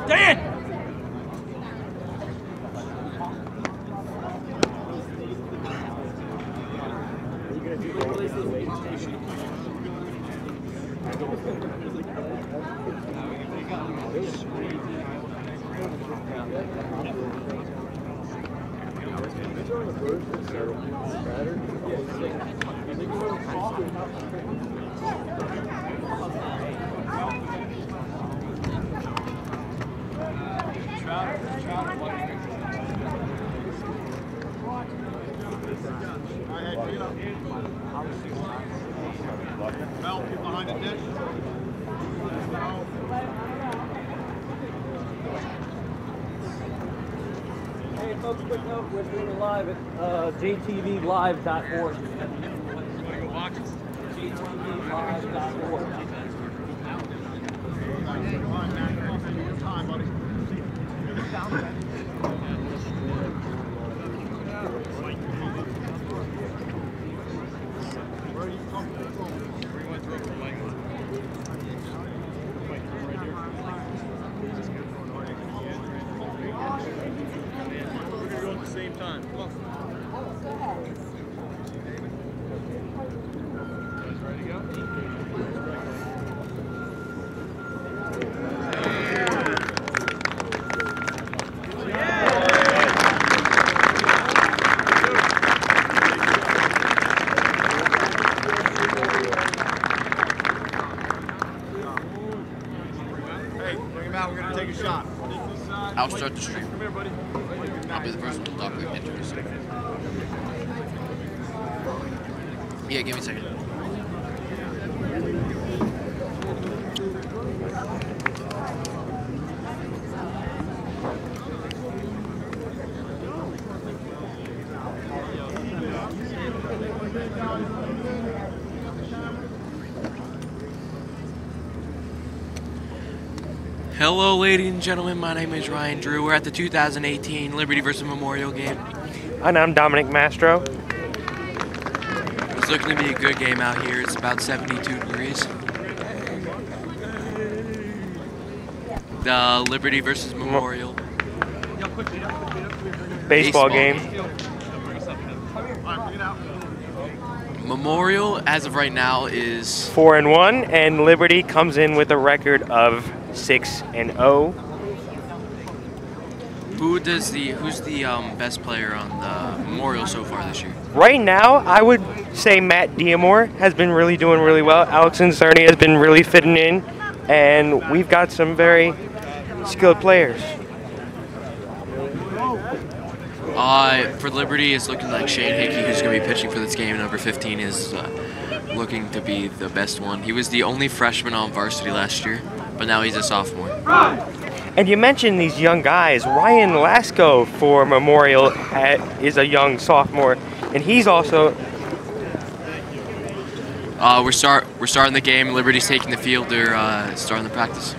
Dan! Hey folks, quick note, we're streaming live at jtvlive.org. jtvlive.org. I'll start the stream. I'll be the first one to talk into this. Yeah, give me a second. Hello, ladies and gentlemen. My name is Ryan Drew. We're at the 2018 Liberty vs. Memorial game. And I'm Dominic Mastro. It's looking to be a good game out here. It's about 72 degrees. The Liberty vs. Memorial Baseball game. Memorial, as of right now, is 4-1, and Liberty comes in with a record of 6-0. Who's the best player on the Memorial so far this year? Right now, I would say Matt Diamore has been really doing really well. Alex Incerni has been really fitting in, and we've got some very skilled players. For Liberty, it's looking like Shane Hickey, who's going to be pitching for this game, number 15, is looking to be the best one. He was the only freshman on varsity last year, but now he's a sophomore. And you mentioned these young guys. Ryan Lasco for Memorial is a young sophomore, and he's also... We're starting the game. Liberty's taking the field. They're starting the practice.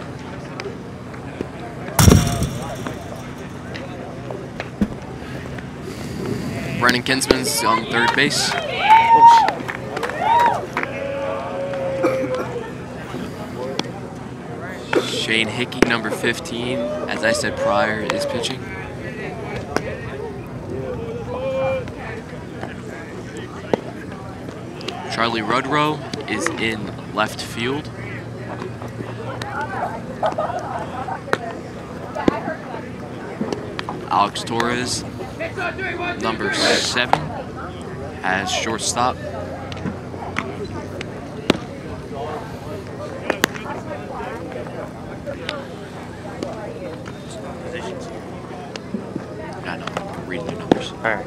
Brennan Kinsman's on third base. Shane Hickey, number 15, as I said prior, is pitching. Charlie Rudrow is in left field. Alex Torres, number 7, as shortstop. I know, I'm reading the numbers. All right.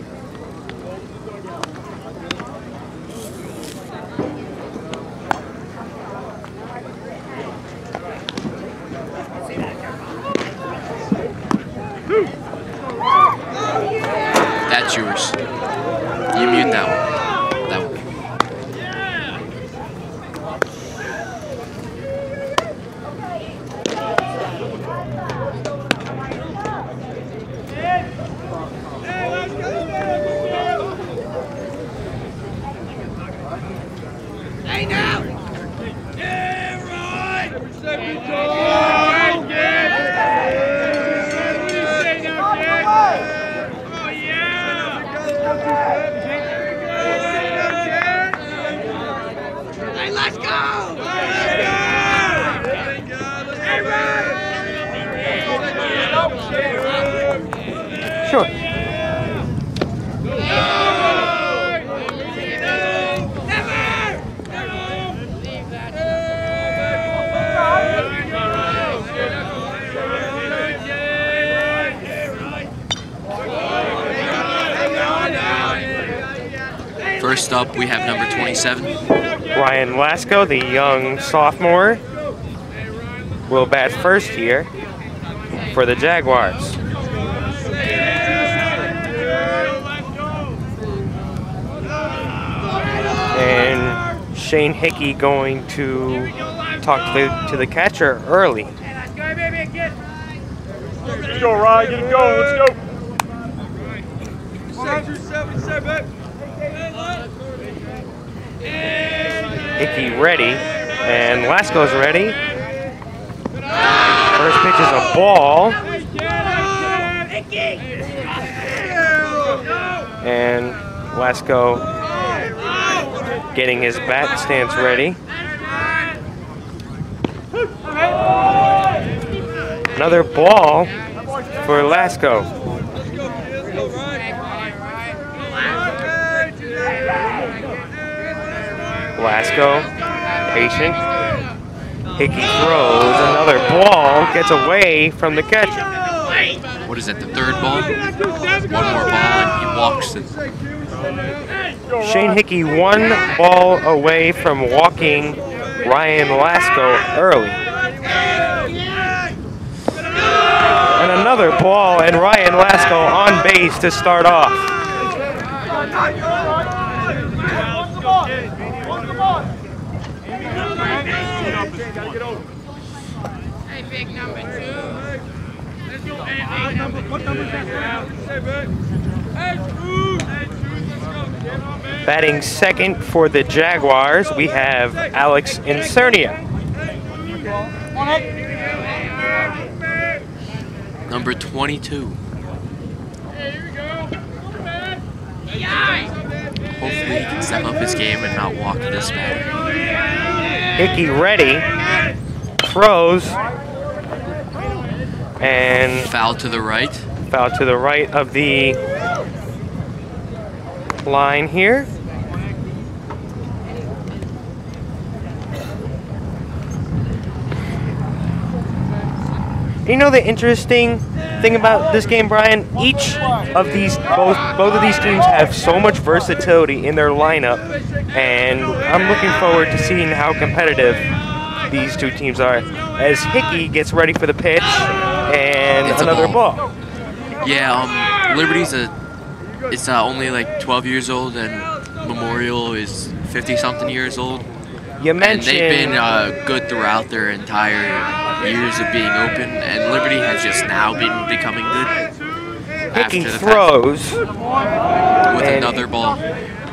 That's yours. You mute that one. That one. Hey now! Sure. First up, we have number 27. Ryan Lasko, the young sophomore, will bat first here for the Jaguars. And Shane Hickey going to talk to the catcher early. Let's go, Ryan. Get it going. Let's go. Hickey ready, and Lasko's ready. First pitch is a ball. And Lasko getting his bat stance ready. Another ball for Lasko. Lasko, patient. Hickey throws another ball, gets away from the catcher. What is that, the third ball? One more ball and he walks it. Shane Hickey one ball away from walking Ryan Lasko early. And another ball and Ryan Lasko on base to start off. Hey, big number 2. Batting second for the Jaguars, we have Alex Incernia. Number 22. Hopefully he can step up his game and not walk this batter. Hickey ready, throws, and Foul to the right. foul to the right of the line here. You know the interesting thing about this game, Brian? Each of these, both of these teams have so much versatility in their lineup, and I'm looking forward to seeing how competitive these two teams are. As Hickey gets ready for the pitch, and It's a another ball. ball. Yeah, Liberty's it's only like 12 years old, and Memorial is 50-something years old. You And mentioned they've been good throughout their entire years of being open, and Liberty has just now been becoming good. Hickey after the throws with and another ball.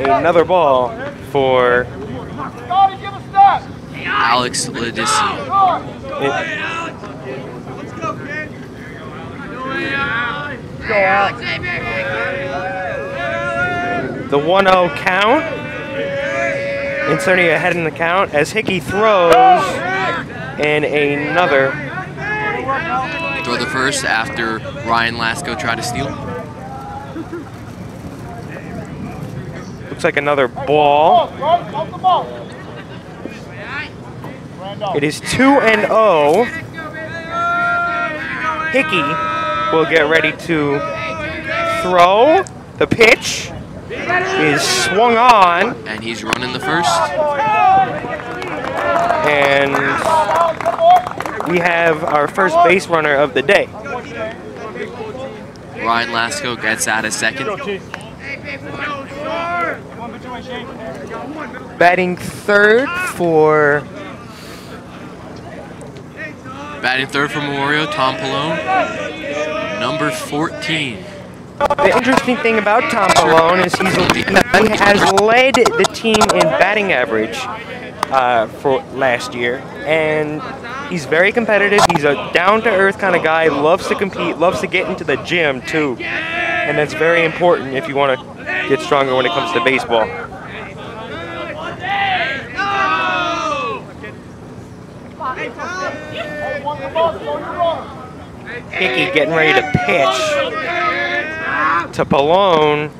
another ball for Alex Ledisi. the 1-0 count. Inserting ahead in the count as Hickey throws and another. Throw the first after Ryan Lasko tried to steal. Looks like another ball. It is 2-0. Hickey will get ready to throw. The pitch is swung on, And he's running the first. and we have our first base runner of the day. Ryan Lasko gets out of second. Batting third for Memorial, Tom Pallone. Number 14. the interesting thing about Tom Pallone is he has led the team in batting average for last year, and he's very competitive. He's a down-to-earth kind of guy, loves to compete, loves to get into the gym too, and that's very important if you want to get stronger when it comes to baseball. Hickey getting ready to pitch to Pallone.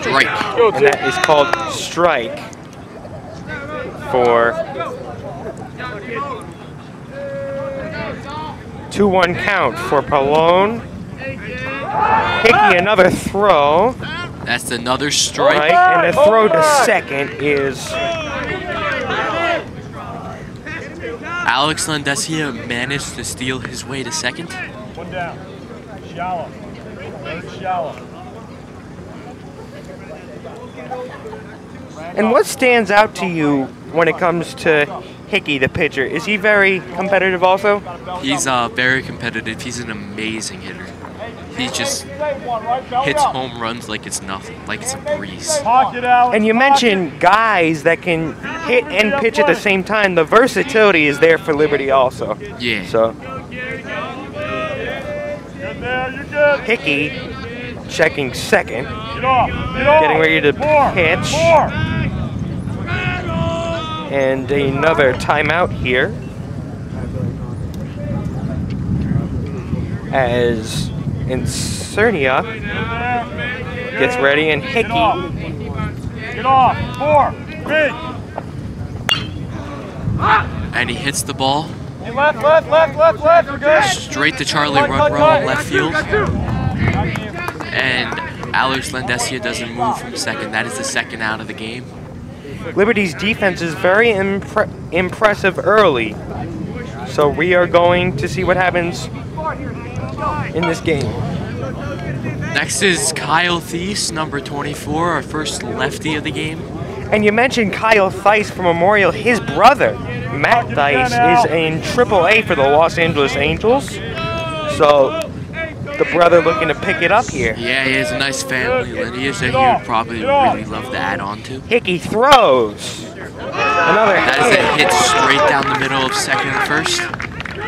Strike. And that is called strike for 2-1 count for Pallone. Hickey another throw. That's another strike. Right, and the throw to second is Alex Landesia managed to steal his way to second. One down. Shallow. Third shallow. And what stands out to you when it comes to Hickey, the pitcher? Is he very competitive also? He's very competitive. He's an amazing hitter. He just hits home runs like it's nothing, like it's a breeze. And you mentioned guys that can hit and pitch at the same time. The versatility is there for Liberty also. Yeah. So Hickey checking second, getting ready to pitch. And another timeout here as Incernia gets ready, and Hickey. Get off. 4, 3. And he hits the ball Left. We're good. straight to Charlie Rudrow in left field. And Alex Landesia doesn't move from second. That is the second out of the game. Liberty's defense is very impressive early. So we are going to see what happens in this game. Next is Kyle Thies, number 24, our first lefty of the game. And you mentioned Kyle Thies from Memorial. His brother, Matt Thies, is in AAA for the Los Angeles Angels. So the brother looking to pick it up here. Yeah, he has a nice family lineage that he would probably really love to add on to. Hickey throws. Another That is a hit straight down the middle of second and first.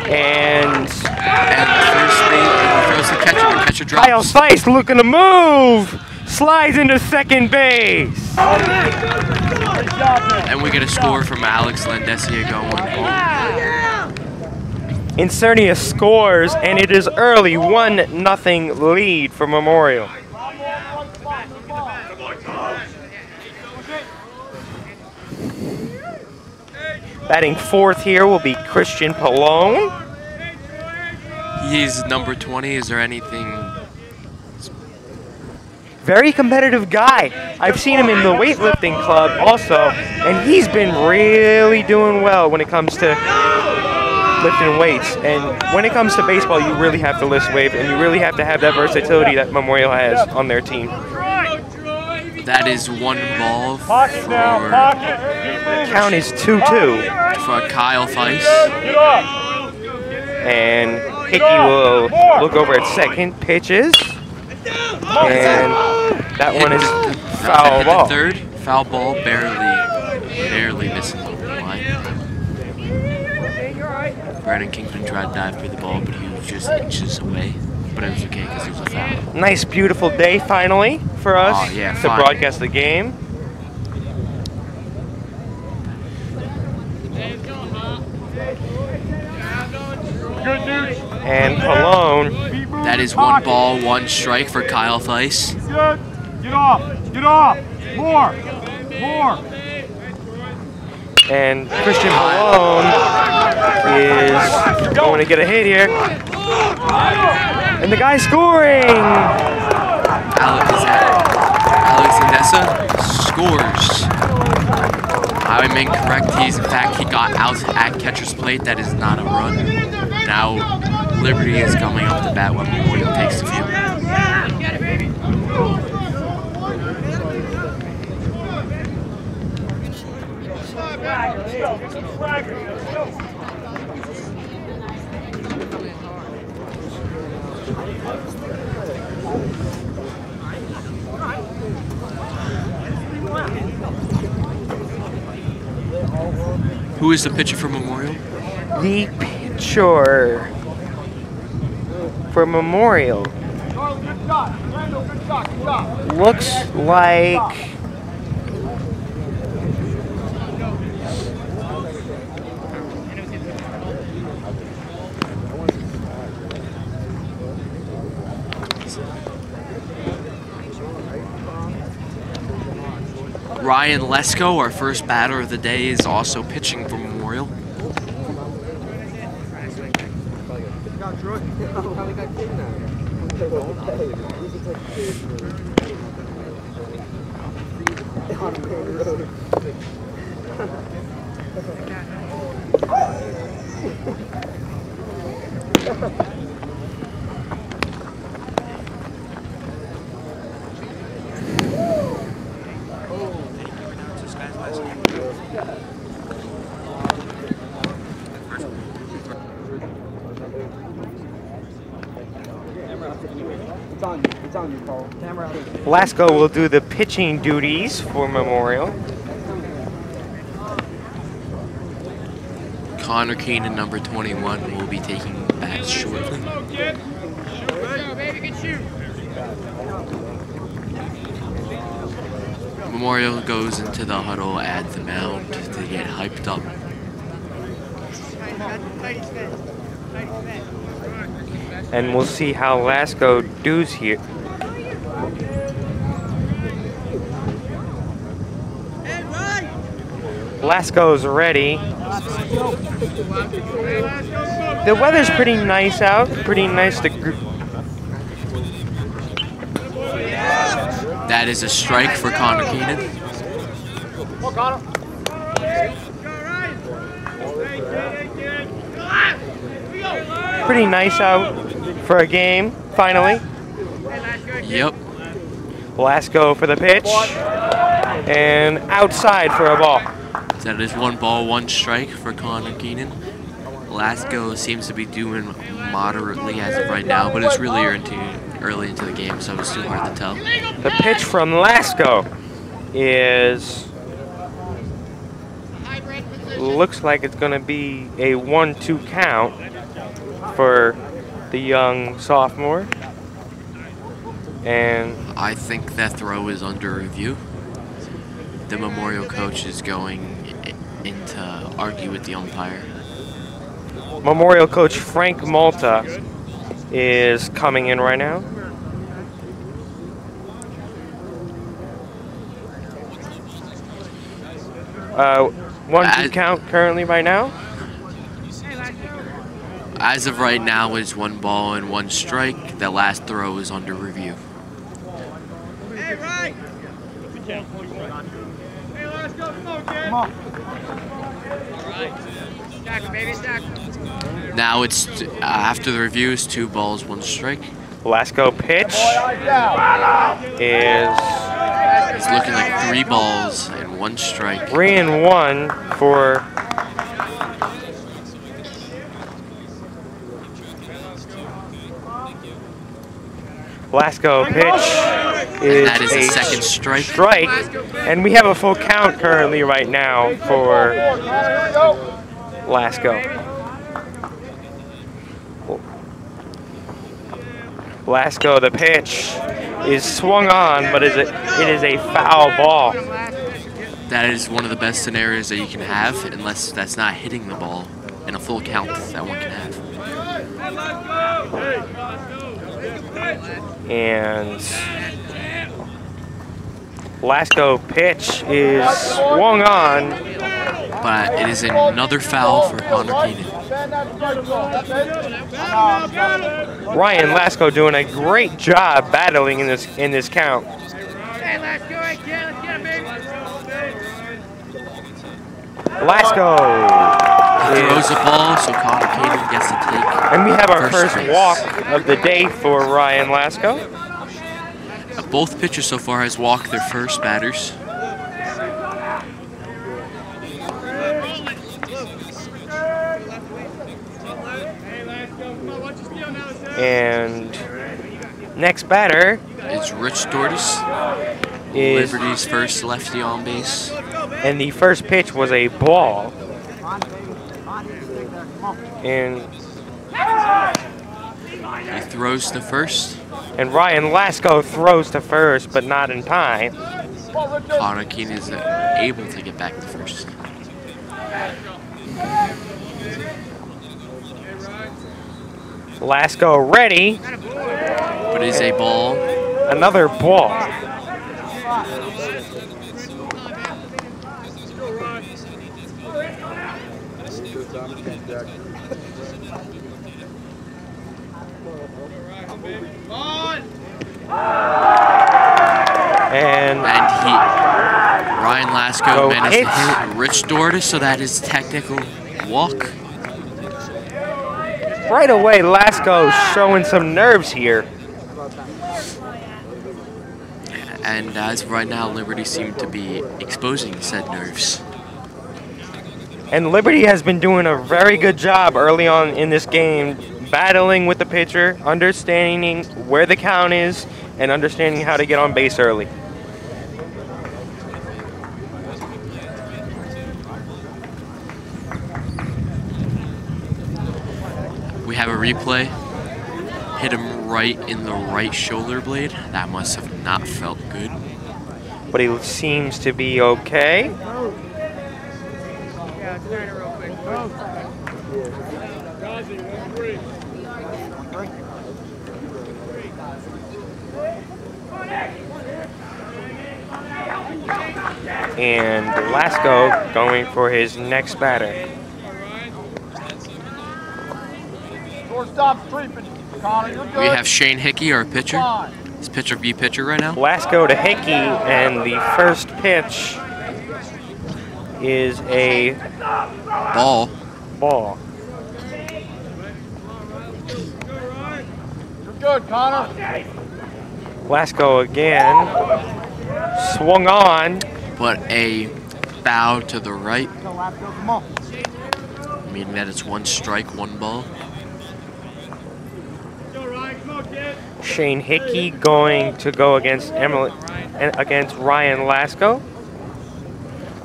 And first base, he throws the catcher. The catcher drops. Kyle Thies looking to move. Slides into second base. And we get a score from Alex Landesia going home. Incernia scores, and it is early 1-0 lead for Memorial. Batting fourth here will be Christian Pallone. He's number 20. Is there anything? Very competitive guy. I've seen him in the weightlifting club also, and he's been really doing well when it comes to lifting weights. And when it comes to baseball, you really have to lift weight, and you really have to have that versatility that Memorial has on their team. That is one ball for Count is 2-2. For Kyle Thies. And Hickey will look over at second, pitches. And that one is foul ball. Third, foul ball, barely missing the line. Brandon Kingpin tried to dive for the ball, but he was just inches away. But it was okay because it was a foul. Nice, beautiful day finally for us to broadcast the game. And Pallone. That is one ball, one strike for Kyle Thies. Get off. More. And Christian Pallone is going to get a hit here. And the guy's scoring! Alex Landesia scores. I'm incorrect. In fact, he got out at catcher's plate. That is not a run. Now, Liberty is coming up to bat when Memorial takes the field. Who is the pitcher for Memorial? The pitcher for Memorial looks like Ryan Lesko, our first batter of the day, is also pitching for Memorial. Lasco will do the pitching duties for Memorial. Connor Keenan, number 21, will be taking bats shortly. Memorial goes into the huddle at the mound to get hyped up. And we'll see how Lasco does here. Lasco's ready. The weather's pretty nice out. Pretty nice to group. That is a strike for Connor Keenan. Pretty nice out for a game, finally. Yep. Lasco for the pitch. And outside for a ball. That is 1 ball, 1 strike for Connor Keenan. Lasco seems to be doing moderately as of right now, but it's really early into the game, so it's still hard to tell. The pitch from Lasco is, looks like it's going to be a 1-2 count for the young sophomore. And I think that throw is under review. The Memorial coach is going in to argue with the umpire. Memorial coach Frank Malta is coming in right now. One count currently right now. As of right now, is 1 ball and 1 strike. That last throw is under review. Hey, right. Hey, let's go. Come on. Now it's after the review is 2 balls, 1 strike. Lasco pitch is, it's looking like 3 balls and 1 strike. 3-1 for Lasco pitch is, that is a second strike. And we have a full count currently right now for Lasco. Lasco, the pitch is swung on, but it is a foul ball. That is one of the best scenarios that you can have, unless that's not hitting the ball in a full count that one can have. And Lasco pitch is swung on, but it is another foul for Connor Keenan. Ryan Lasco doing a great job battling in this count. Lasco throws the ball, so Connor Keenan gets to take. And we have our first base. walk of the day for Ryan Lasco. Both pitchers so far has walked their first batters. And next batter is Rich Dortis, is Liberty's first lefty on base. And the first pitch was a ball. And He throws to first. Ryan Lasko throws to first, but not in time. Connor Keene is able to get back to first. Lasko ready. But it is a ball. Another ball. And Ryan Lasko managed to hit Rich Dortis, so that is technical walk. Right away, Lasko showing some nerves here. And as of right now, Liberty seem to be exposing said nerves. And Liberty has been doing a very good job early on in this game, battling with the pitcher, understanding where the count is, and understanding how to get on base early. We have a replay. Hit him right in the right shoulder blade. That must have not felt good. But he seems to be okay. Yeah, turn it real quick. And Lasko going for his next batter. Stop creeping, Connor. You're good. We have Shane Hickey, our pitcher. He's pitcher v pitcher right now. Lasko to Hickey, and the first pitch is a Ball. ball. You're good, Connor. Lasko again, swung on. But a bow to the right, Come on. meaning that it's one strike, one ball. Shane Hickey going to go against Ryan Lasko.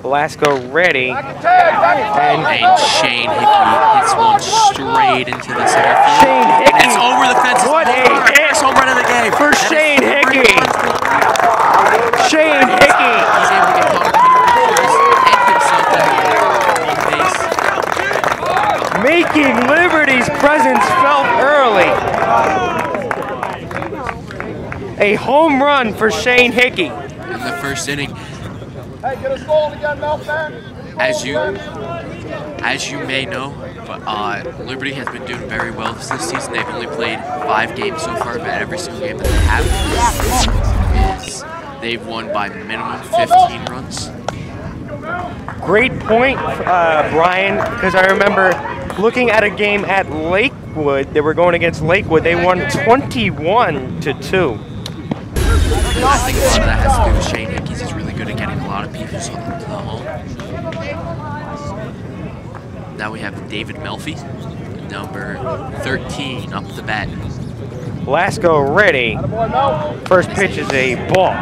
Lasko ready. And Shane Hickey hits one straight into the center field. Shane Hickey. It's over the fence. What a hit First home run of the game. for Shane Hickey. Shane Hickey. He's able to get Connor Keene first and himself on base. Making Liberty's presence felt early. A home run for Shane Hickey. In the first inning. Hey, get us going again, Melton. As you may know, but Liberty has been doing very well this season. They've only played 5 games so far, but every single game that they have is they've won by minimum 15 runs. Great point, Brian, because I remember looking at a game at Lakewood. They were going against Lakewood. They won 21-2. I think a lot of that has to do with Shane Hickey. He's really good at getting a lot of people to the home. Now we have David Melfi, number 13, up the bat. Lasko ready. First pitch is a ball.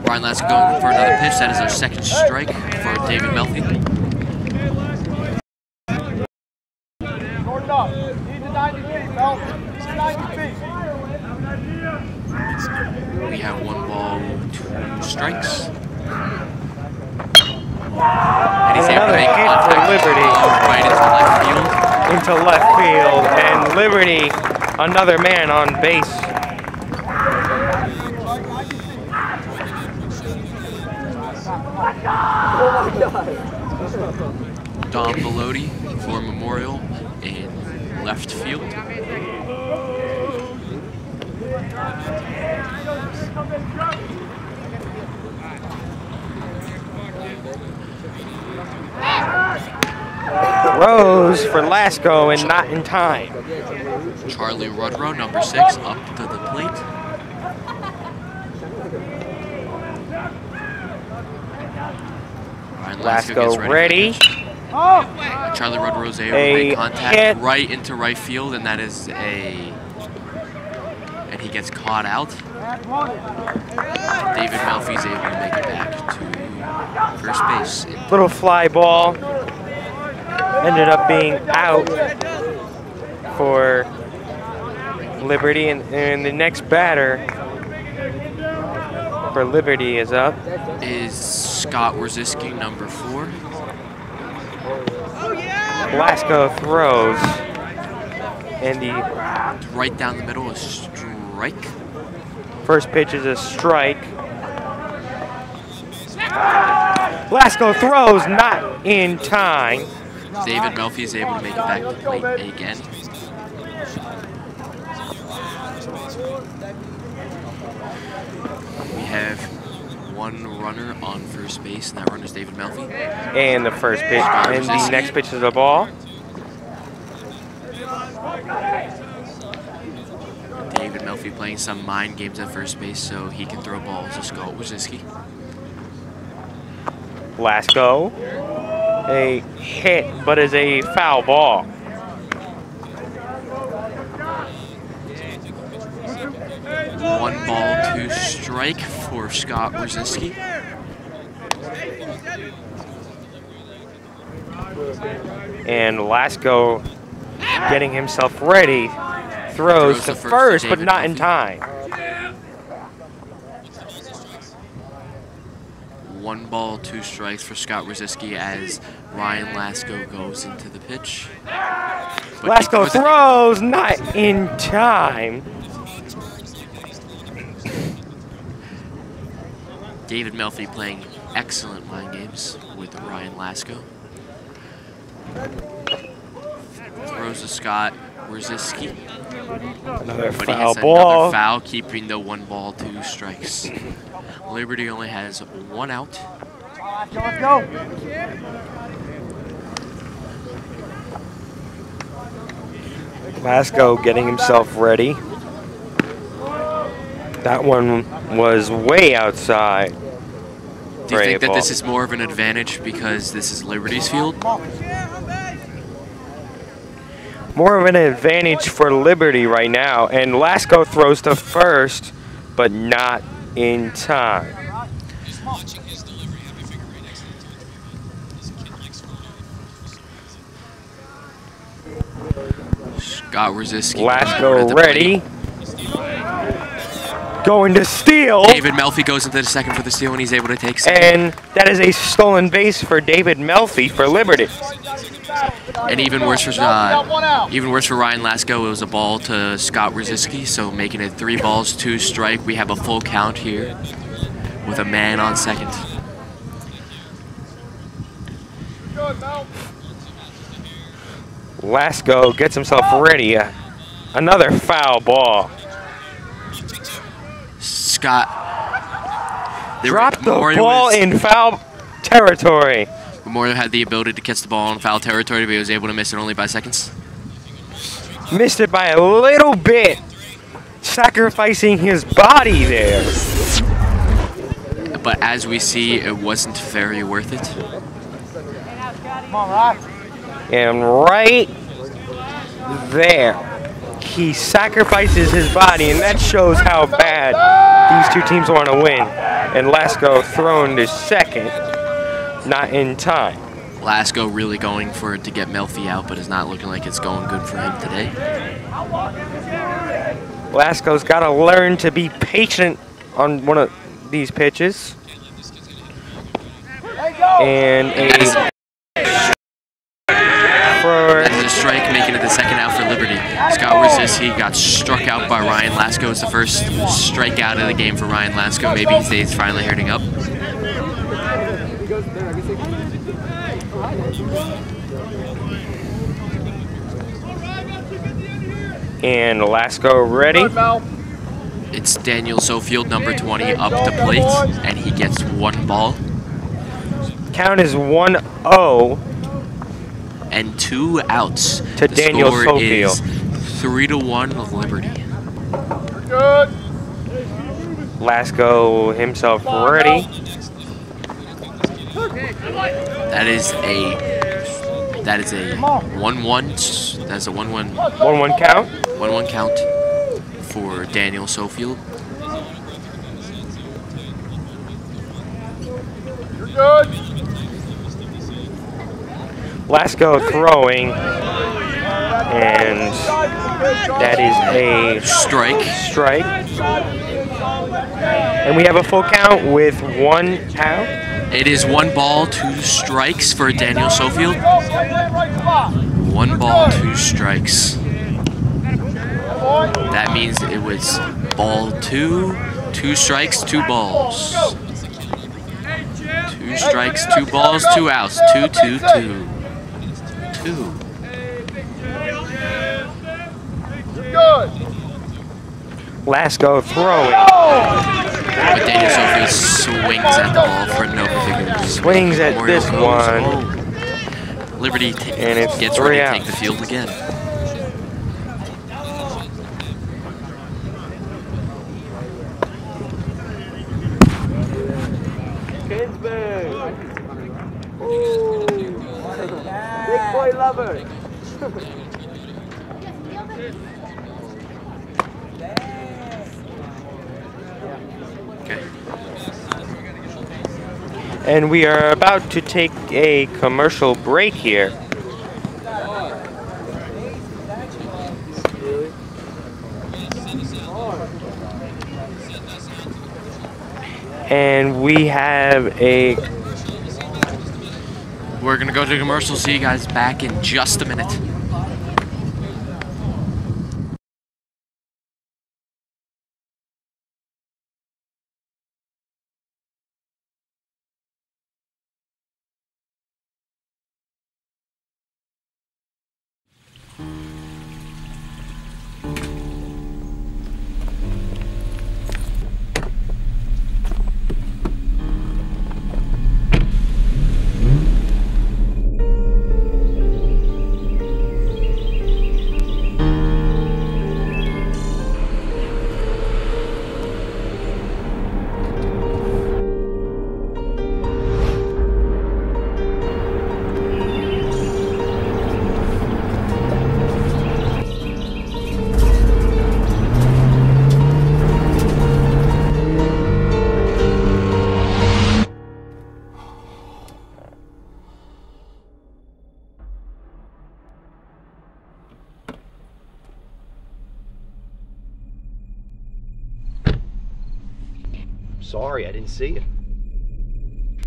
Ryan Lasko going for another pitch. That is our second strike for David Melfi. Short up. Need to 90 feet, Mel. 90 feet. We have 1 ball, 2 strikes. And he's able to make contact for Liberty. Right into left field. Into left field, and Liberty, another man on base. Don Velotti for Memorial in left field. Rose for Lasko and not in time. Charlie Rudrow, number 6, up to the plate. Ryan Lasko gets Lasko ready. Charlie Rose will A make contact hit. right into right field, and that is and he gets caught out. David Melfi's able to make it back to first base. Little fly ball. Ended up being out for Liberty, and the next batter for Liberty is up. Is Scott Wierzycki, number 4. Blasco throws, and the Right down the middle, a strike. first pitch is a strike. Blasco throws, not in time. David Melfi is able to make it back to plate again. We have one runner on first base, and that runner is David Melfi. And the first pitch, and the next pitch is a ball. David Melfi playing some mind games at first base so he can throw balls to Scott Wierzycki. Blasco, a hit, but is a foul ball. One ball, 2 strike for Scott Wierzycki. And Blasco getting himself ready, throws to first, but not in time. 1 ball, 2 strikes for Scott Wierzycki as Ryan Lasko goes into the pitch. Blasco throws, not in time. David Melfi playing excellent mind games with Ryan Lasko. Throws to Scott Wierzycki. Another But he foul hits ball. another foul, keeping the 1 ball, 2 strikes. Liberty only has 1 out. Let's go. Blasco getting himself ready. That one was way outside. Do you think that this is more of an advantage because this is Liberty's field? More of an advantage for Liberty right now, and Lasko throws to first, but not in time. Scott Wierzycki. Lasko ready. Going to steal. David Melfi goes into the second for the steal, and he's able to take second. And that is a stolen base for David Melfi for Liberty. And even worse for Ryan Lasko, it was a ball to Scott Wierzycki, so making it 3 balls, 2 strike. We have a full count here with a man on second. Lasko gets himself ready. Another foul ball. Scott Dropped the ball in foul territory. Memorial had the ability to catch the ball in foul territory, but he was able to miss it only by seconds. Missed it by a little bit, sacrificing his body there. But as we see, it wasn't very worth it. Come on, Rock. And right there, he sacrifices his body, and that shows how bad these two teams want to win. And Lasko thrown to second, not in time. Lasko really going for it to get Melfi out, but it's not looking like it's going good for him today. Lasko's got to learn to be patient on one of these pitches. And a That's a strike, making it the second out for Liberty. Scott Wierzycki got struck out by Ryan Lasko. It's the first strikeout of the game for Ryan Lasko. Maybe his day's finally hurting up. And Lasko ready. It's Daniel Sofield, number 20, up the plate, and he gets 1 ball. Count is 1-0. And 2 outs. To Daniel score Sofield. Is 3-1 Liberty. Good. Lasko himself ready. That is a That is a 1-1. That's a 1-1. 1-1 count. 1-1 count for Daniel Sofield. You're good. Lasco throwing, and that is a Strike. And we have a full count with 1 out. It is 1 ball, 2 strikes for Daniel Sofield. 1 ball, 2 strikes. That means it was ball 2, 2 strikes, 2 balls. 2 strikes, 2 balls, 2 outs. 2-2-2. 2. Good. Lasco throwing. But Daniel Sofield swings at the ball for no particular reason. Swings at Memorial this goes. one. Oh. Liberty And it's gets 3 ready to outs. take the field again. Big boy lover. Okay. And we are about to take a commercial break here. And we have a... We're going to go to commercial. See you guys back in just a minute. Sorry, I didn't see you.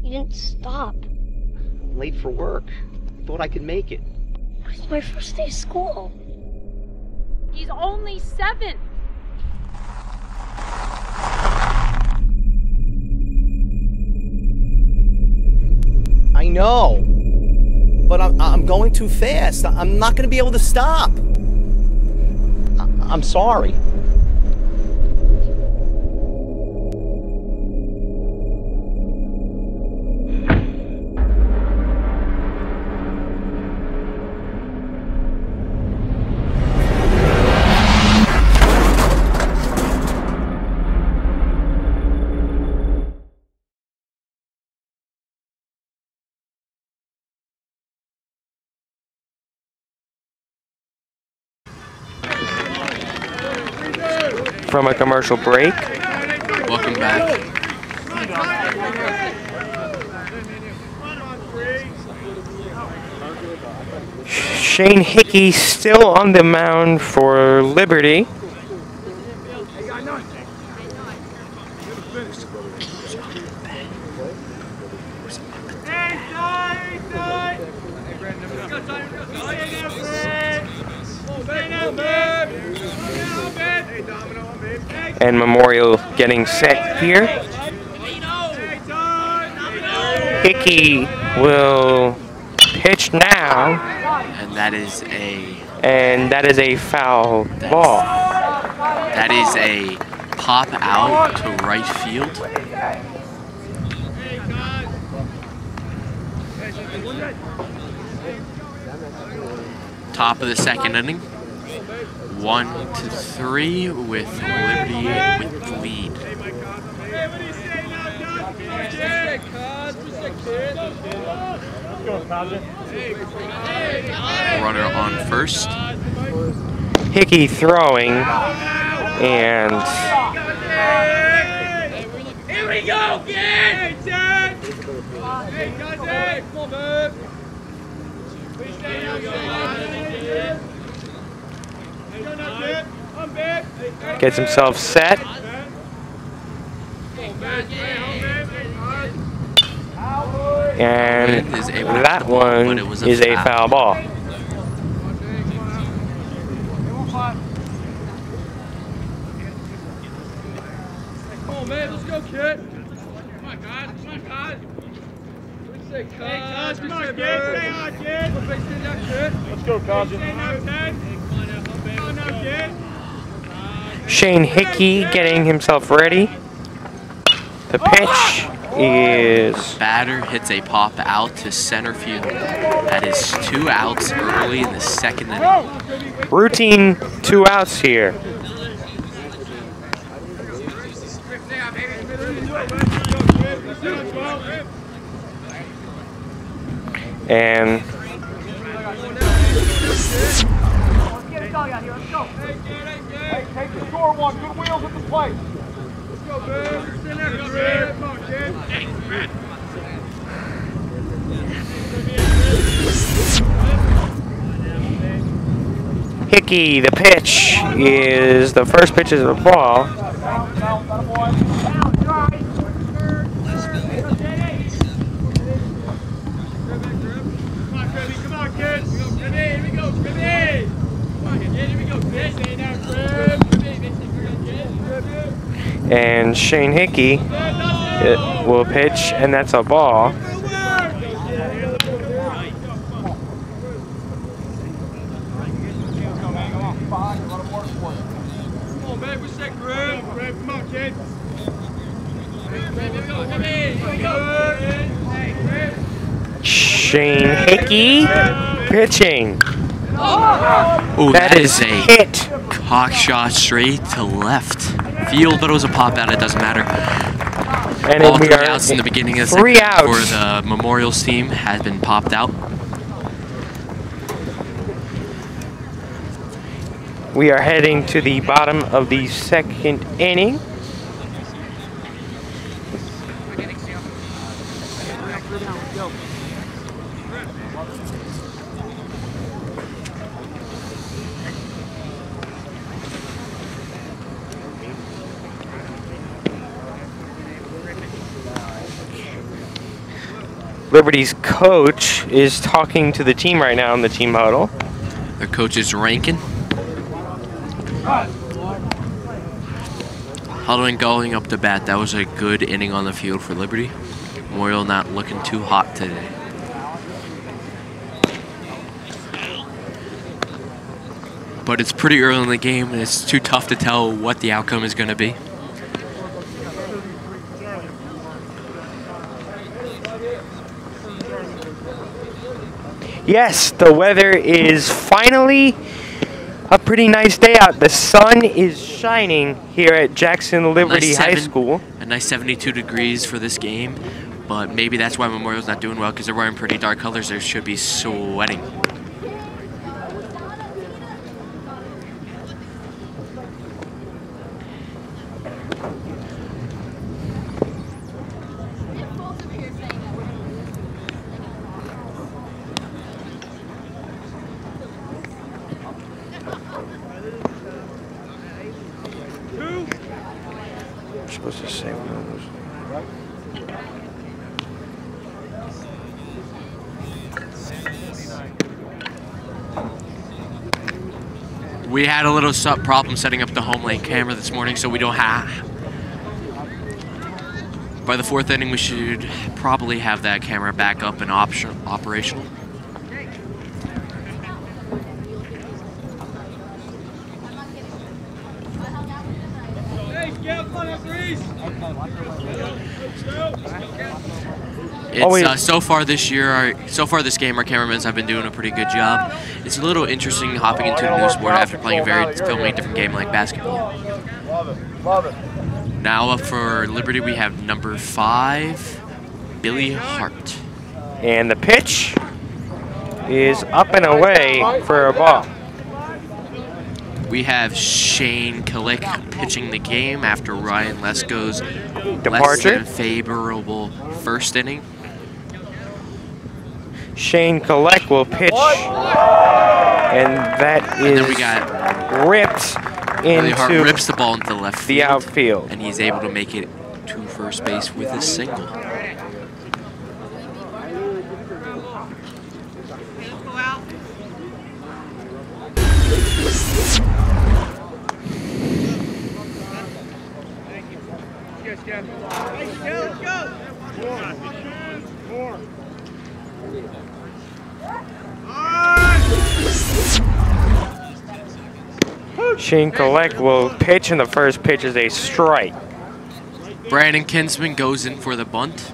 You didn't stop. I'm late for work. Thought I could make it. It's my first day of school. He's only 7. I know, but I'm going too fast. I'm not going to be able to stop. I'm sorry. From a commercial break. Welcome back. Shane Hickey still on the mound for Liberty. And Memorial getting set here. Hickey will pitch now. And that is a foul ball. That is a pop out to right field. Top of the second inning. 1-3 with Liberty with the lead. Runner on first. Hickey throwing, and Here we go, kid! Hey, Dante! Come on, man! gets himself set. And that one is a foul ball. Come on, man, let's go, kid! Come on, guys, come on, guys! Hey, Cuz, come on, kid, stay on, kid! Let's go, Cuz. Come on now, kid! Shane Hickey getting himself ready. The pitch is... Batter hits a pop out to center field. That is 2 outs early in the second inning. Routine 2 outs here. And Hey, take the score one. Good wheels at the plate. Let's go, man. Stand there, kid. Come on, kid. Hickey, the pitch is... The first pitch is a ball. And Shane Hickey will pitch, and that's a ball. Shane Hickey pitching. Ooh, that is a hit. Cock shot straight to left field, but it was a pop out. It doesn't matter. And All then we 3 are outs in the beginning of the 3 second outs for the Memorials team has been popped out. We are heading to the bottom of the second inning. Liberty's coach is talking to the team right now in the team huddle. Their coach is Rankin. Huddling going up to bat. That was a good inning on the field for Liberty. Memorial not looking too hot today. But it's pretty early in the game, and it's too tough to tell what the outcome is going to be. Yes, the weather is finally a pretty nice day out. The sun is shining here at Jackson Liberty High School. A nice 72 degrees for this game, but maybe that's why Memorial's not doing well, because they're wearing pretty dark colors. They should be sweating. Supposed to say one of those. We had a little problem setting up the home lane camera this morning, so we don't have. By the 4th inning, we should probably have that camera back up and operational. It's so far this game, our cameramans have been doing a pretty good job. It's a little interesting hopping into a new sport after playing filming a different game like basketball. Love it. Now up for Liberty, we have number 5, Billy Hart. And the pitch is up and away for a ball. We have Shane Kalick pitching the game after Ryan Lesko's Departure. less than favorable first inning. Shane Kalick will pitch, and that is then we got ripped Billy Hart into rips the ball into the left field, the outfield. and he's able to make it to first base with a single. Shane Kalick will pitch, and the first pitch is a strike. Brandon Kinsman goes in for the bunt.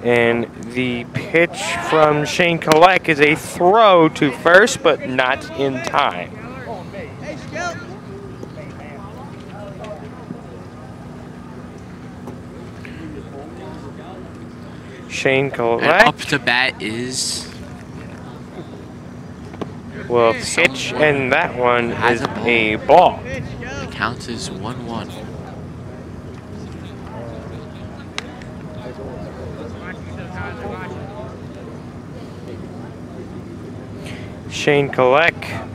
And the pitch from Shane Kalick is a throw to first, but not in time. Shane And Kalick up to bat is will pitch, and that one Has is a a ball. the count is 1-1. Shane Kalick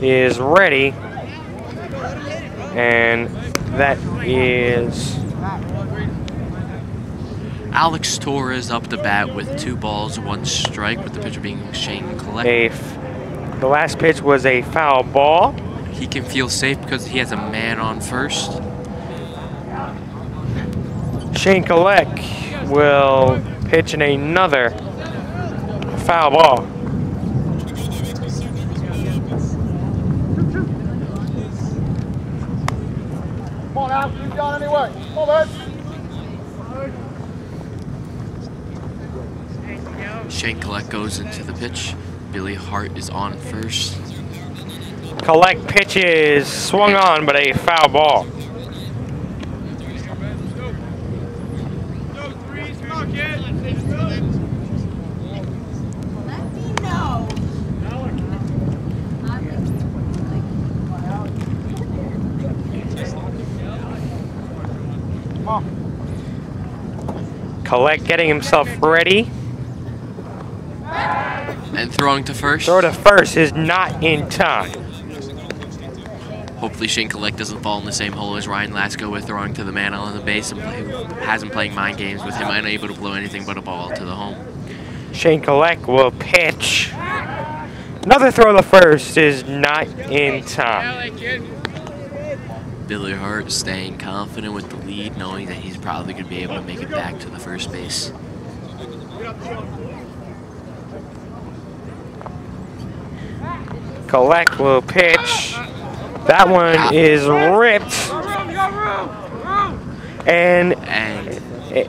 is ready, and that is Alex Torres up to bat with 2 balls, 1 strike, with the pitcher being Shane Kalick. the last pitch was a foul ball. He can feel safe because he has a man on first. Shane Kalick will pitch in another foul ball. Come on out, keep going anyway. Come on, man. Shane Kalick goes into the pitch. Billy Hart is on first. Kalick pitches, swung on, but a foul ball. Kalick getting himself ready. And throwing to first. Throw to first is not in time. Hopefully Shane Kalick doesn't fall in the same hole as Ryan Lasko with throwing to the man on the base and has him playing mind games with him unable to blow anything but a ball to the home. Shane Kalick will pitch. Another throw to first is not in time. Billy Hart staying confident with the lead, knowing that he's probably going to be able to make it back to the first base. Kalick will pitch. That one is ripped. And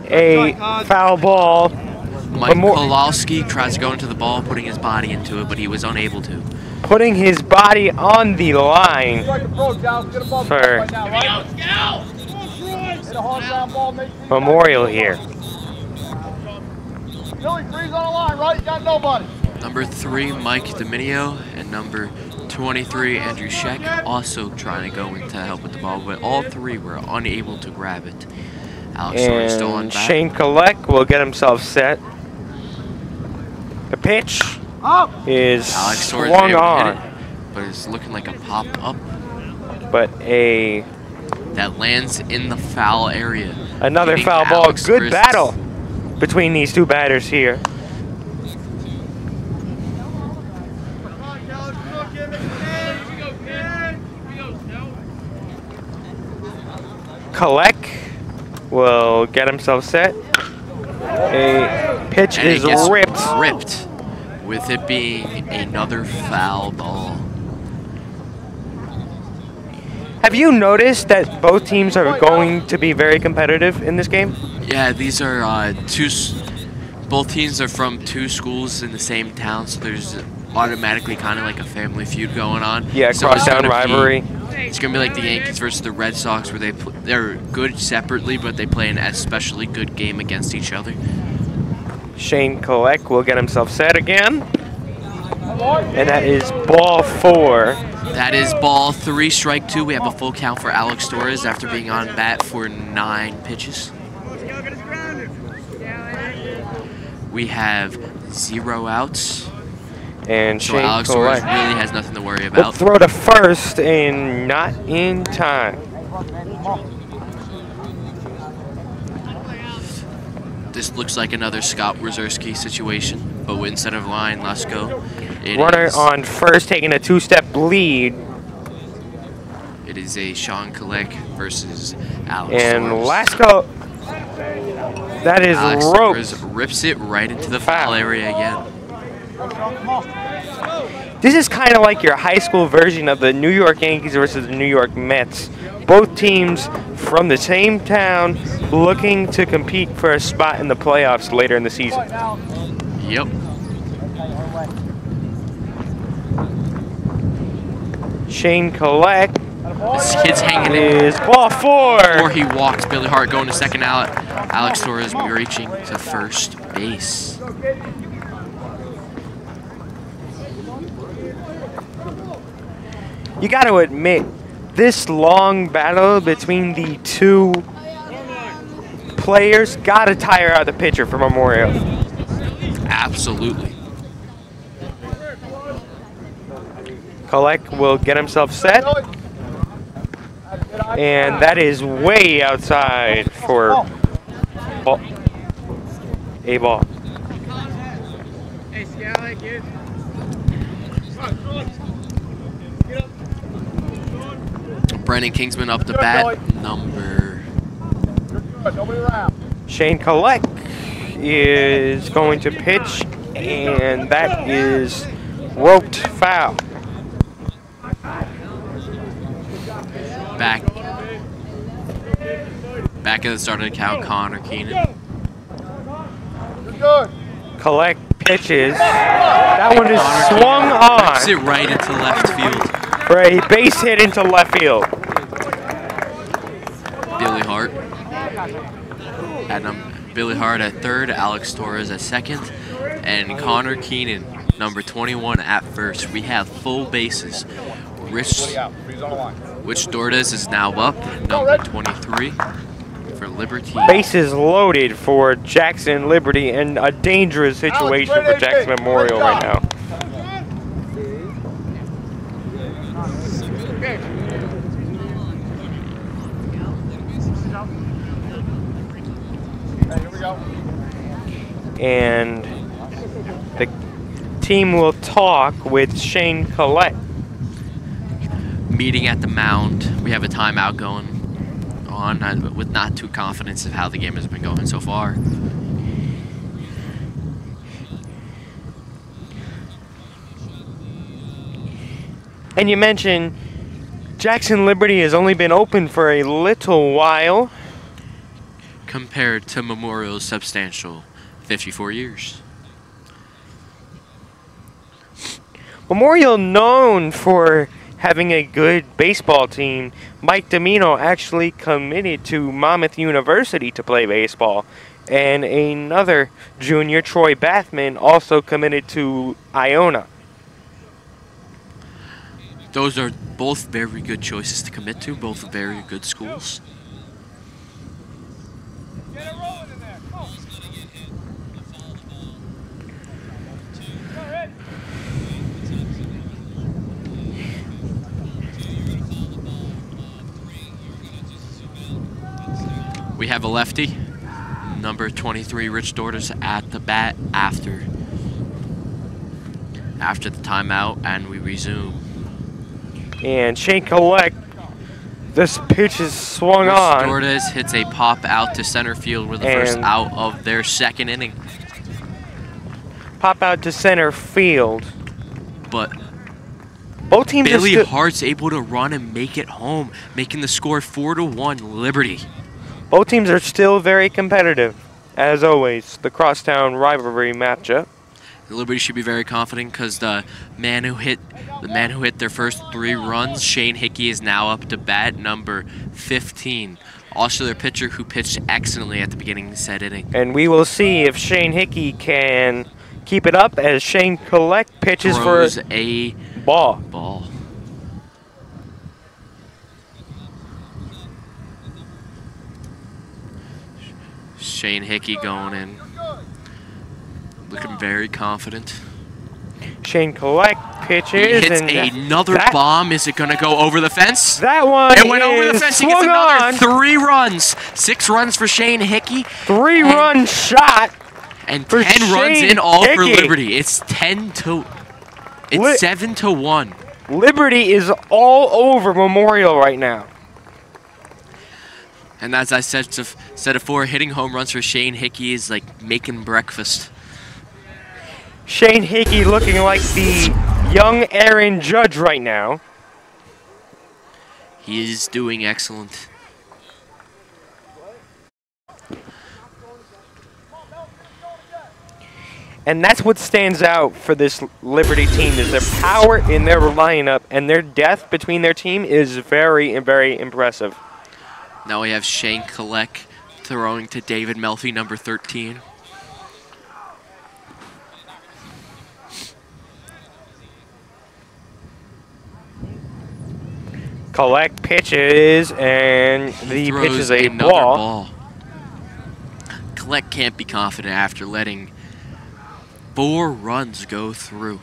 a foul ball. Mike Kowalski tries to go into the ball, putting his body into it, but he was unable to. Putting his body on the line for Memorial here. Billy, freeze on the line, right? You got nobody. Number 3, Mike Dominio, and number 23, Andrew Sheck, also trying to go in to help with the ball, but all 3 were unable to grab it. Alex Torres still on And bat. Shane Kalick will get himself set. The pitch is Alex Torres swung able to on, hit it, but it's looking like a pop-up but that lands in the foul area. another Hitting foul ball. Alex Good Christ's- battle between these two batters here. Kalick will get himself set. A pitch And it is gets ripped. with it being another foul ball. Have you noticed that both teams are going to be very competitive in this game? Yeah, these are both teams are from 2 schools in the same town, so there's automatically kind of like a family feud going on. Yeah, So crosstown rivalry. It's gonna be like the Yankees versus the Red Sox, where they're good separately, but they play an especially good game against each other. Shane Kolek will get himself set again. And that is ball 4. That is ball 3, strike 2. We have a full count for Alex Torres after being on bat for 9 pitches. We have 0 outs. And So Shane Alex Torres Kolek really has nothing to worry will about. throw to first and not in time. This looks like another Scott Wierzewski situation, but instead of line, let's go. Runner on first taking a 2-step lead. It is a Sean Kolek versus Alex And Torres. Lasco, that is Alex roped. Torres rips it right into the foul area again. This is kind of like your high school version of the New York Yankees versus the New York Mets. Both teams from the same town looking to compete for a spot in the playoffs later in the season. Yep. Shane Kolek This kid's hanging in. is ball 4. Before he walks, Billy Hart going to second out. Alex Torres reaching to first base. You got to admit, this long battle between the two players got to tire out the pitcher for Memorial. Absolutely. Kolek will get himself set. And that is way outside for ball. A ball. Brennan Kingsman up to bat, number. Shane Kolek is going to pitch, and that is roped foul. Back at the start of the count, Connor Keenan. Kolek pitches. That one is swung Rips it on right into left field. for a base hit into left field. Billy Hart. Billy Hart at third, Alex Torres at second, and Connor Keenan, number 21 at first. We have full bases. Rich Dordes is now up, number 23 for Liberty. Bases loaded for Jackson Liberty, and a dangerous situation for Jackson Memorial right now. And the team will talk with Shane Kolek. Meeting at the mound. We have a timeout going on with not too confidence of how the game has been going so far. And you mentioned Jackson Liberty has only been open for a little while. Compared to Memorial's substantial 54 years. Memorial known for having a good baseball team. Mike Domino actually committed to Monmouth University to play baseball. And another junior, Troy Bathman, also committed to Iona. Those are both very good choices to commit to, both very good schools. We have a lefty, number 23, Rich Dordes, at the bat after the timeout, and we resume. And Shane Kolek, this pitch is swung Rich on. Dordes hits a pop out to center field with the first out of their second inning. Pop out to center field. But both teams Billy are Hart's able to run and make it home, making the score 4-1 Liberty. Both teams are still very competitive. As always, the crosstown rivalry matchup. The Liberty should be very confident because the man who hit their first 3 runs, Shane Hickey, is now up to bat number 15. Also their pitcher who pitched excellently at the beginning of the set inning. And we will see if Shane Hickey can keep it up as Shane Collect pitches Throws for a ball. Shane Hickey going in. Looking very confident. Shane Collect pitches. He hits and another bomb. Is it going to go over the fence? That one It went over the fence. He gets another on. 3 runs. 6 runs for Shane Hickey. 3-run shot. And for 10 runs Shane in all for Hickey. Liberty. It's 7-1. Liberty is all over Memorial right now. And as I said before, hitting home runs for Shane Hickey is like making breakfast. Shane Hickey looking like the young Aaron Judge right now. He is doing excellent. And that's what stands out for this Liberty team is their power in their lineup, and their depth between their team is very, very impressive. Now we have Shane Collect throwing to David Melfi, number 13. Collect pitches, and the pitch is a another ball. Collect can't be confident after letting 4 runs go through.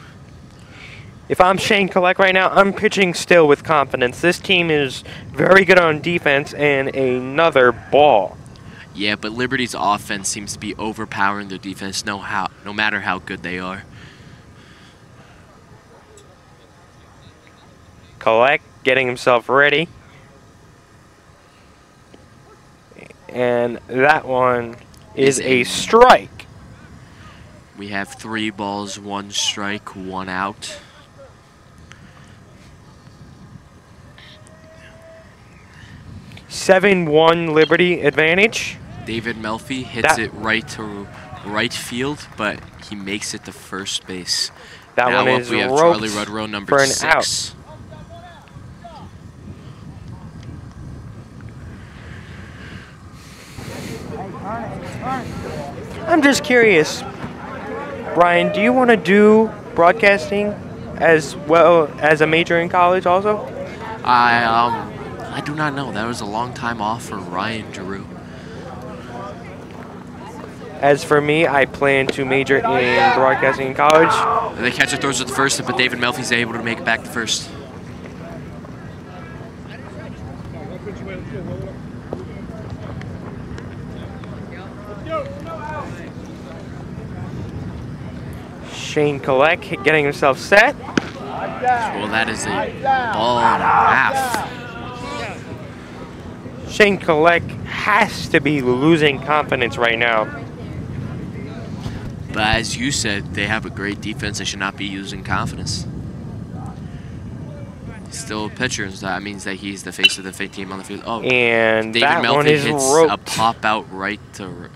If I'm Shane Collect right now, I'm pitching still with confidence. This team is very good on defense, and another ball. Yeah, but Liberty's offense seems to be overpowering their defense no matter how good they are. Collect getting himself ready. And that one is a strike. We have 3 balls, 1 strike, 1 out. (7-1) Liberty advantage. David Melfi hits it right to right field, but he makes it to first base. That now one up is we have roped Charlie Rudrow, number for an 6. out. I'm just curious, Brian, do you want to do broadcasting as well as a major in college also? I do not know. That was a long time off for Ryan Drew. As for me, I plan to major in broadcasting in college. The catcher throws at the first, but David Melfi's able to make it back to first. Shane Collect getting himself set. Well, that is a ball and a half. Shane Collect has to be losing confidence right now. But as you said, they have a great defense. They should not be using confidence. He's still a pitcher, so that means that he's the face of the team on the field. Oh, and David that Melfi one is hits roped. a pop out right to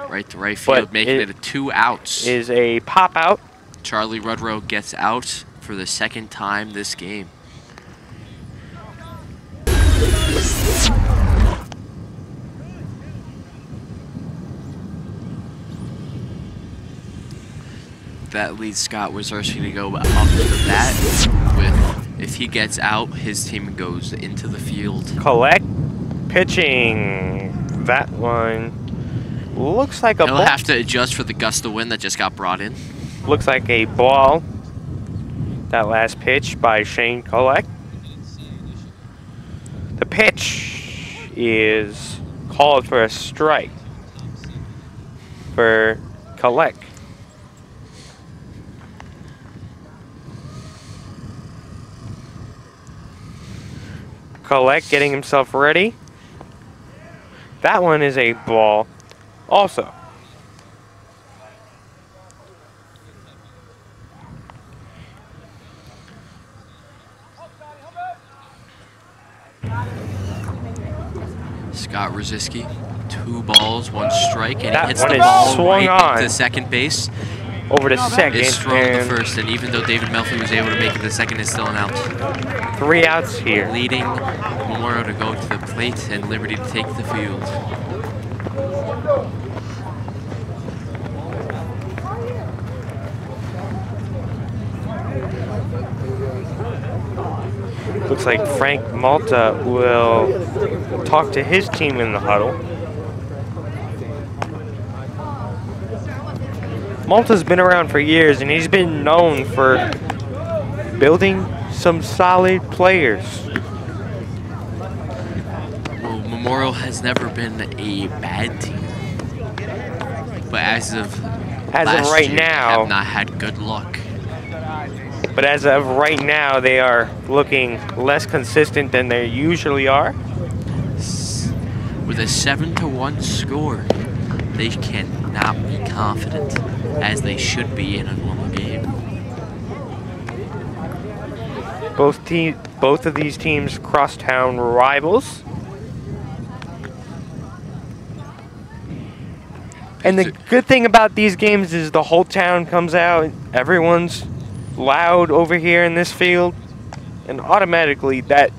right field, But making it 2 outs. Is a pop out. Charlie Rudrow gets out for the 2nd time this game. That leads Scott Wazorski to go up to the bat with, if he gets out, his team goes into the field. Collect pitching. That one looks like a He'll ball. have to adjust for the gust of wind that just got brought in. Looks like a ball. That last pitch by Shane Collect. The pitch is called for a strike for Collect. Collect getting himself ready. That one is a ball also. Scott Rosiski, 2 balls, 1 strike, and That he hits one the is ball swung right on. into second base. over to second. It's strong the And first, and even though David Melfi was able to make it, the second is still an out. 3 outs here. Leading Memorial to go to the plate and Liberty to take the field. Looks like Frank Malta will talk to his team in the huddle. Malta's been around for years, and he's been known for building some solid players. Well, Memorial has never been a bad team, but as of right year, now, have not had good luck. But as of right now, they are looking less consistent than they usually are. With a 7-1 score, they cannot be confident as they should be in a normal game. Both of these teams crosstown rivals. And the good thing about these games is the whole town comes out. Everyone's loud over here in this field, and automatically that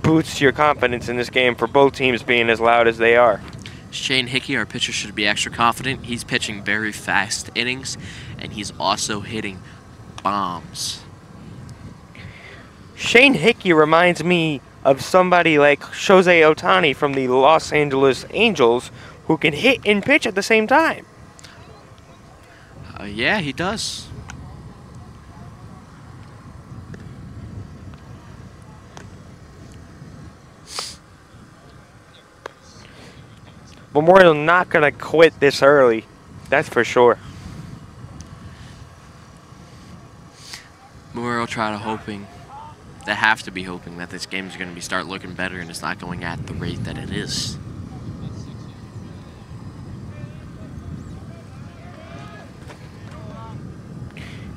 boosts your confidence in this game for both teams being as loud as they are. Shane Hickey, our pitcher, should be extra confident. He's pitching very fast innings, and he's also hitting bombs. Shane Hickey reminds me of somebody like Shohei Ohtani from the Los Angeles Angels, who can hit and pitch at the same time. Yeah, he does. Memorial not going to quit this early, that's for sure. Memorial they have to be hoping that this game is going to start looking better and it's not going at the rate that it is.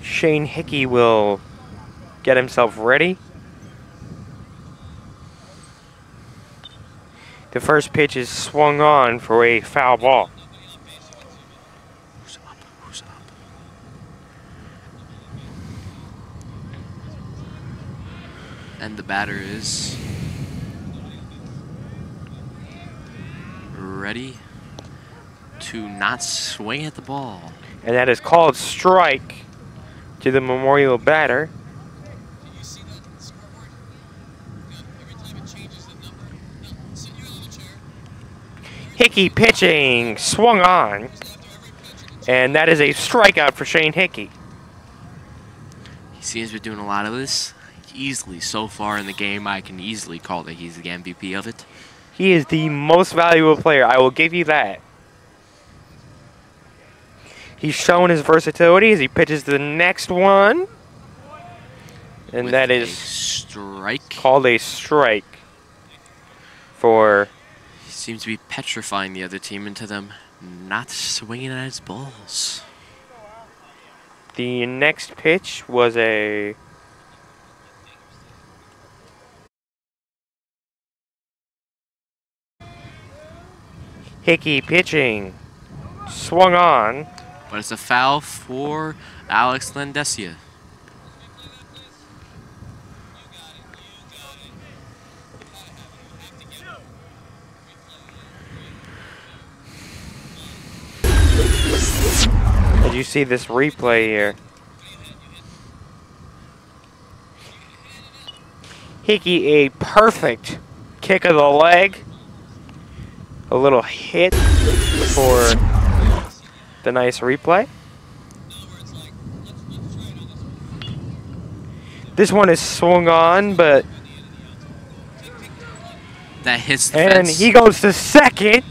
Shane Hickey will get himself ready. The first pitch is swung on for a foul ball. Who's up? Who's up? And the batter is ready to not swing at the ball. And that is called strike to the Memorial batter. Hickey pitching, swung on, and that is a strikeout for Shane Hickey. He seems to be doing a lot of this. Easily, so far in the game, I can easily call that he's the MVP of it. He is the most valuable player, I will give you that. He's shown his versatility as he pitches the next one. And that is strike. Called a strike for... He seems to be petrifying the other team into them not swinging at his balls. The next pitch was a... Hickey pitching, swung on. But it's a foul for Alex Landesia. Did you see this replay here? Hickey, a perfect kick of the leg. A little hit for the nice replay. This one is swung on, but... That hits the and fence. He goes to second.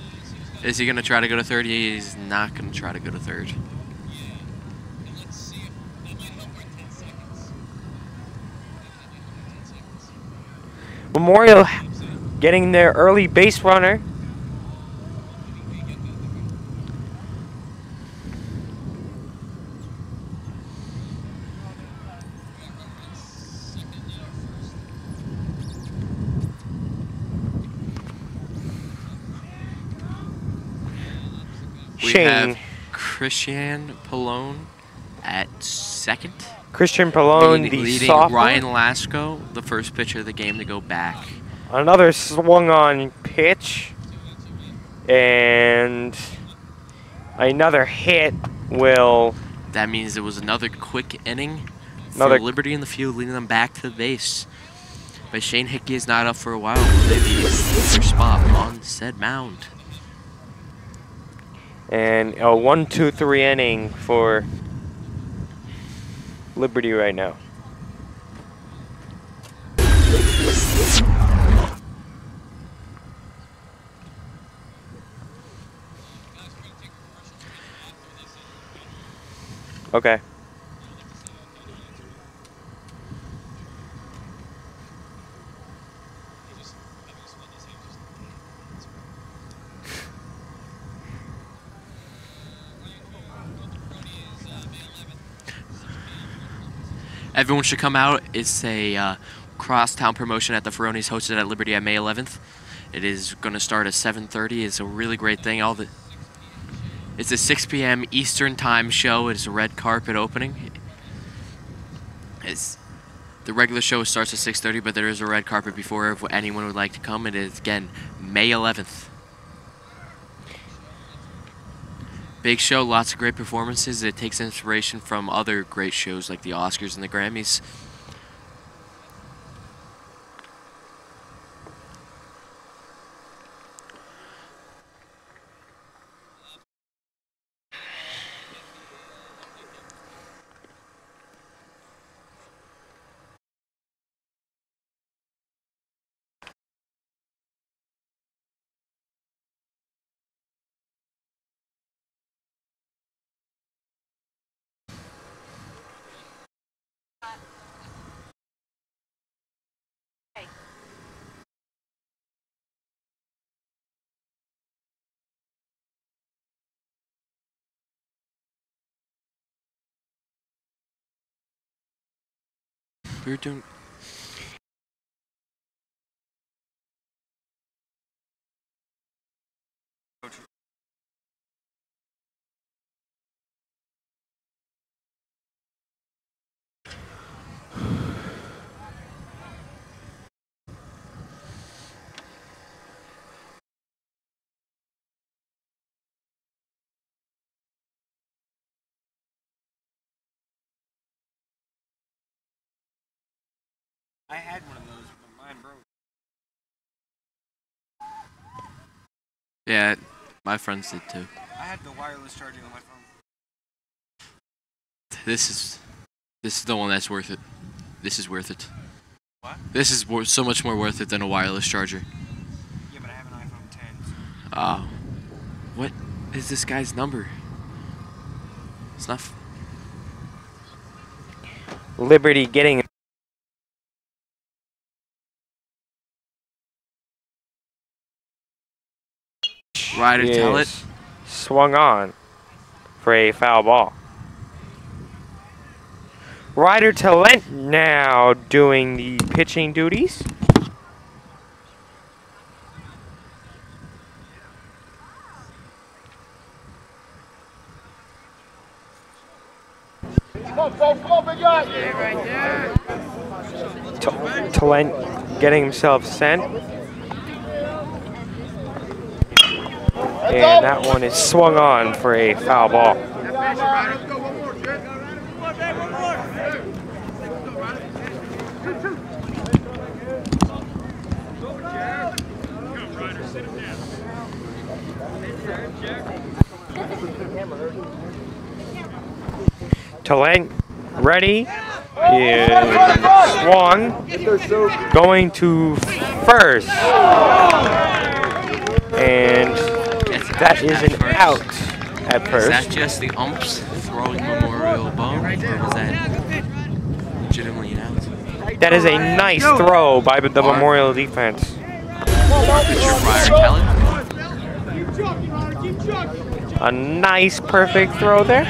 Is he going to try to go to third? He's not going to try to go to third. Memorial getting their early base runner. We have Christian Pallone at second. Christian Pallone, the leading sophomore. Ryan Lasco, the first pitcher of the game, to go back. Another swung on pitch. And another hit will... That means it was another quick inning Another for Liberty in the field, leading them back to the base. But Shane Hickey is not up for a while. Will they be in their spot on said mound? And a 1-2-3 inning for Liberty right now. Okay. Everyone should come out. It's a crosstown promotion at the Ferronis, hosted at Liberty on May 11th. It is going to start at 7:30. It's a really great thing. It's a 6 p.m. Eastern time show. It's a red carpet opening. The regular show starts at 6:30, but there is a red carpet before if anyone would like to come. It is, again, May 11th. Big show, lots of great performances. It takes inspiration from other great shows like the Oscars and the Grammys. We're doing... I had one of those, but mine broke. Yeah, my friends did too. I had the wireless charging on my phone. This is the one that's worth it. This is worth it. What? This is so much more worth it than a wireless charger. Yeah, but I have an iPhone 10. Oh. What is this guy's number? It's not... Liberty getting... Ryder Tellett swung on for a foul ball. Ryder Tellett now doing the pitching duties. Tellett getting himself sent. And that one is swung on for a foul ball. Tellett ready, is swung, going to first, and that is an out at first. Is that just the umps throwing Memorial Bone, or was that legitimately an out? That is a nice throw by the Memorial defense. A nice perfect throw there.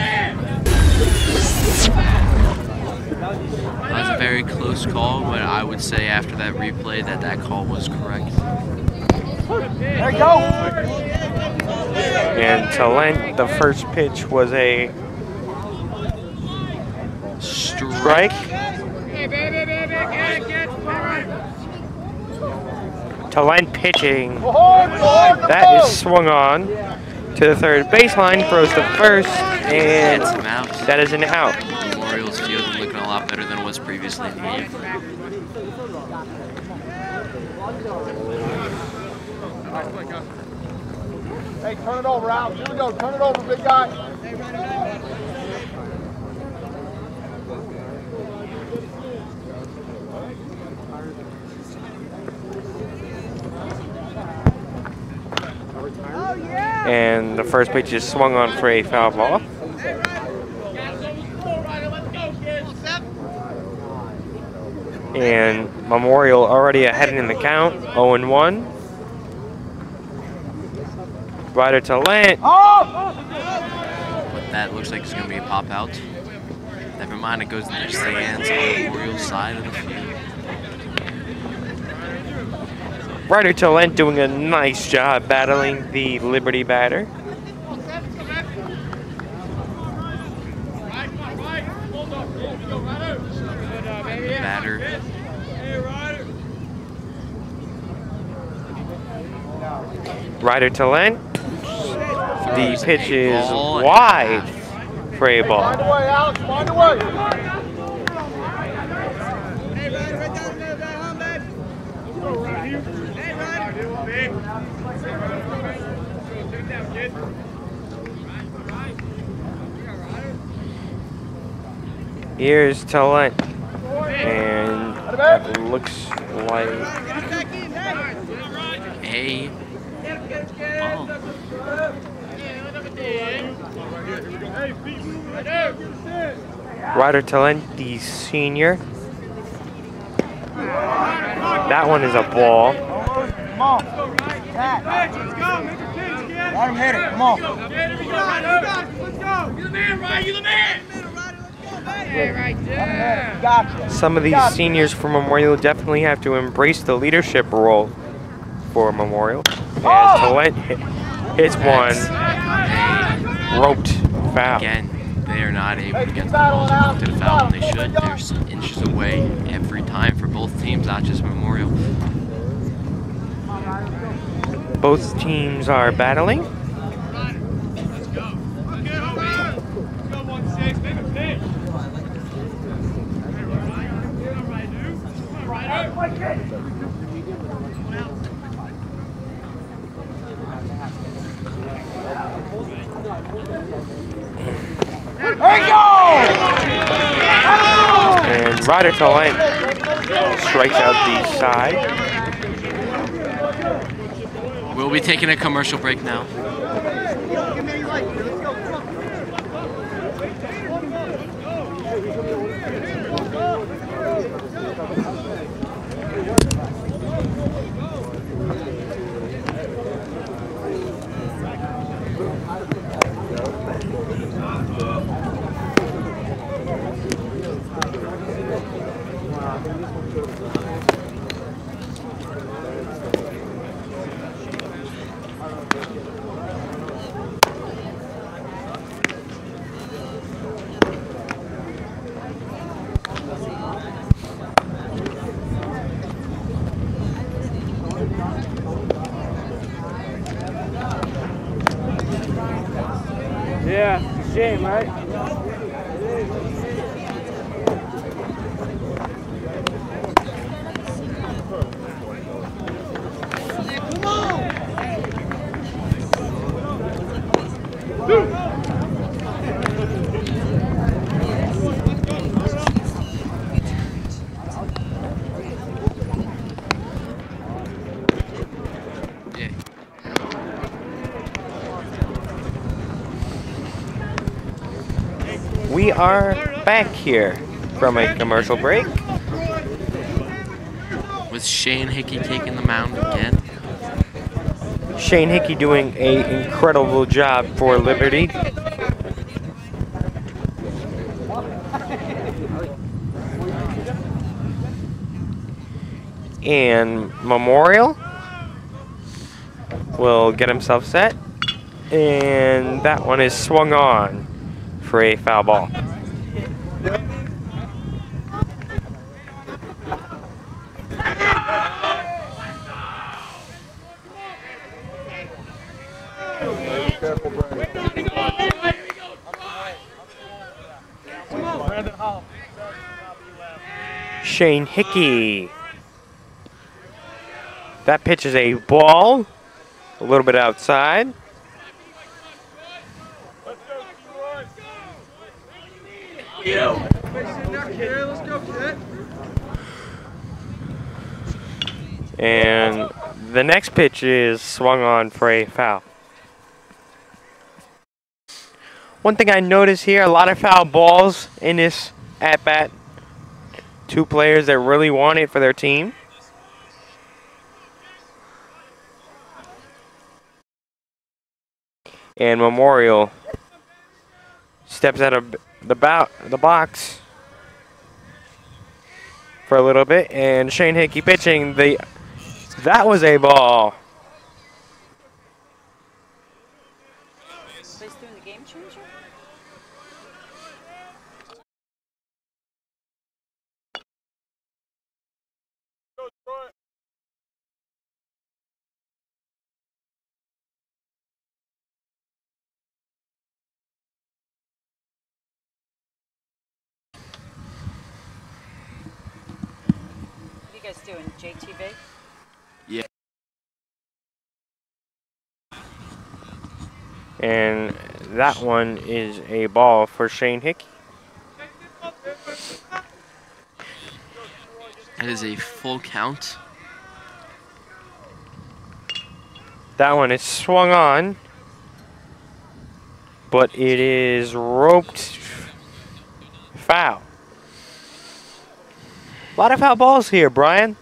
That was a very close call, but I would say after that replay that call was correct. There you go. And Tellett, the first pitch was a Strike. Talent pitching. That is swung on to the third baseline, throws to first, and that is an out. Memorial's field is looking a lot better than it was previously in the game. Hey, turn it over, Al. Here we go. Turn it over, big guy. And the first pitch is swung on for a foul ball. And Memorial already ahead in the count, 0-1. Rider to Lent. But that looks like it's going to be a pop out. Never mind, it goes in the stands on the Memorial side of the field. Rider to Lent doing a nice job battling the Liberty batter. Batter. Rider to Lent. The pitch is wide for a ball. Find a way, Alex. Find a way. Here's Talent, and that looks like a ball. Rider Talent, the senior. That one is a ball. Come on. Let him hit it. Come on. Let's go. You're the man, Ryan. You're the man. Some of these seniors for Memorial definitely have to embrace the leadership role for Memorial. As Talent hits one, roped foul. Again, they are not able to get the balls to the foul when they should. They're some inches away every time for both teams, not just Memorial. Both teams are battling. And Rider Talent strikes out the side. We'll be taking a commercial break now. Yeah, shame, right? We are back here from a commercial break. With Shane Hickey taking the mound again. Shane Hickey doing an incredible job for Liberty. And Memorial will get himself set. And that one is swung on for a foul ball. Shane Hickey. That pitch is a ball, a little bit outside. And the next pitch is swung on for a foul. One thing I noticed here, a lot of foul balls in this at-bat. Two players that really want it for their team. And Memorial steps out of the box for a little bit, and Shane Hickey pitching. That was a ball. They doing the game changer? What are you guys doing? JTV? Yeah. And that one is a ball for Shane Hickey. That is a full count. That one is swung on, but it is roped foul. A lot of foul balls here, Brian.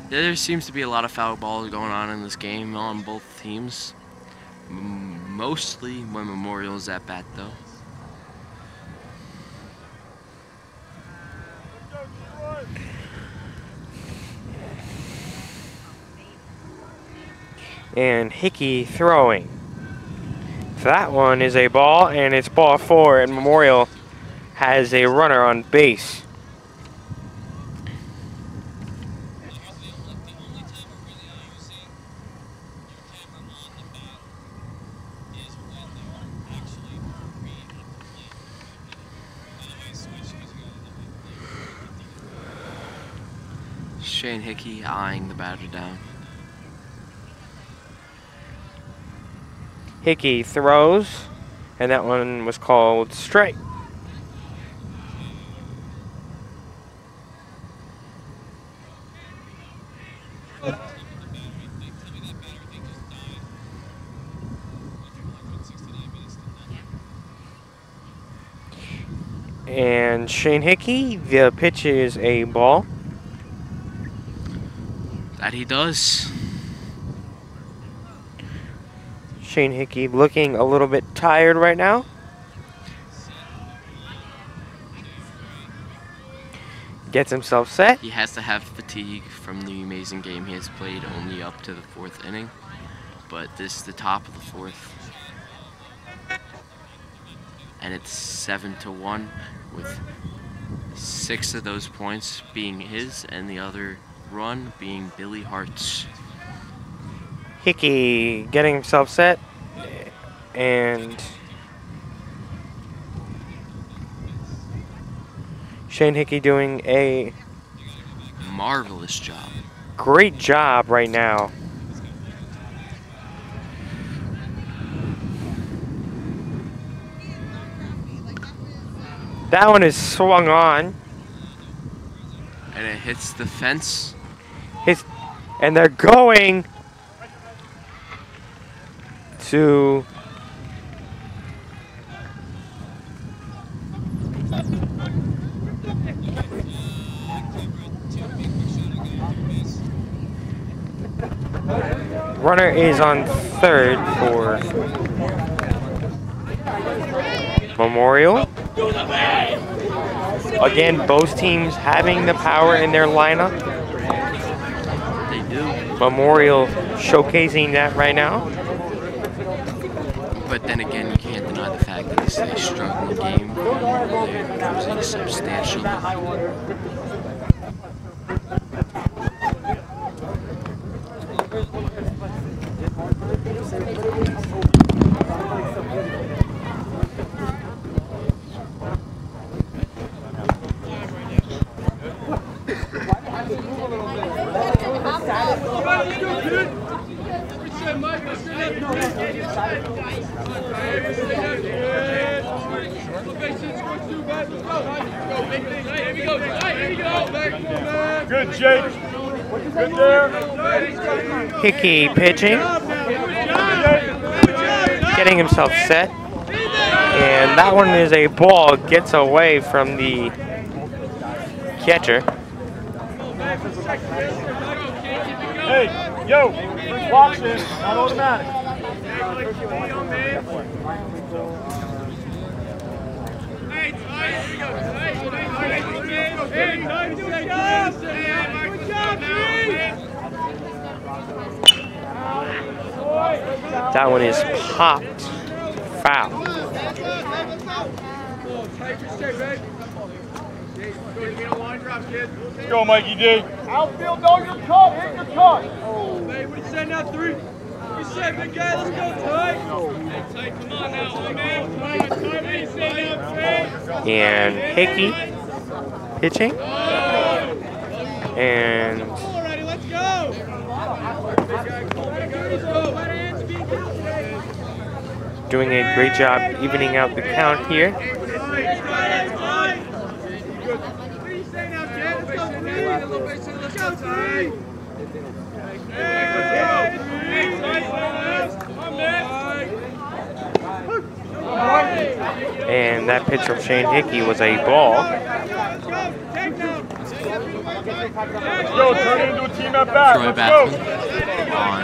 There seems to be a lot of foul balls going on in this game on both teams. Mostly when Memorial's at bat, though. And Hickey throwing. That one is a ball, and it's ball 4, and Memorial has a runner on base. Shane Hickey eyeing the batter down. Hickey throws, and that one was called strike. And Shane Hickey, the pitch is a ball. That he does. Shane Hickey looking a little bit tired right now. Gets himself set. He has to have fatigue from the amazing game he has played only up to the 4th inning. But this is the top of the 4th. And it's 7-1 with 6 of those points being his and the other run being Billy Hart's. Hickey getting himself set, and Shane Hickey doing a marvelous job. Great job right now. That one is swung on. And it hits the fence. And they're going to runner is on 3rd for Memorial. Again, both teams having the power in their lineup. They do. Memorial showcasing that right now. But then again, you can't deny the fact that this is a struggling game. They're losing substantially. Good, Jake. Good there. Hickey pitching. Getting himself set. And that one is a ball. Gets away from the catcher. Hey, yo, watch this, not automatic. That one is popped. Foul. Let's go, Mikey D. Outfield, no, you're cut. Hit your cut. Hey, what you say now? 3. You say, big guy, let's go, Ty. Hey, Ty, come on now, man. And Hickey pitching. And Let's go. doing a great job evening out the count here. And that pitch from Shane Hickey was a ball. Let's go, turn it into a team at bat. Troy Let's go.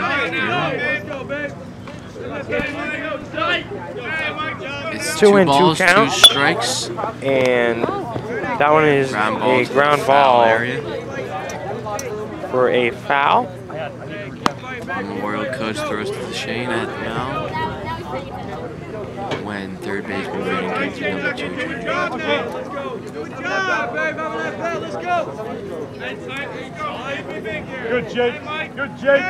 It's 2 and 2 balls, count. 2 strikes. And that one is Ground ball a to ground the foul ball area. for a foul. Memorial coach throws to the Shane at the mound. When third baseman Brandon gets to number 2. Good job, babe. Let's go. Good, Jake. Good, Jake.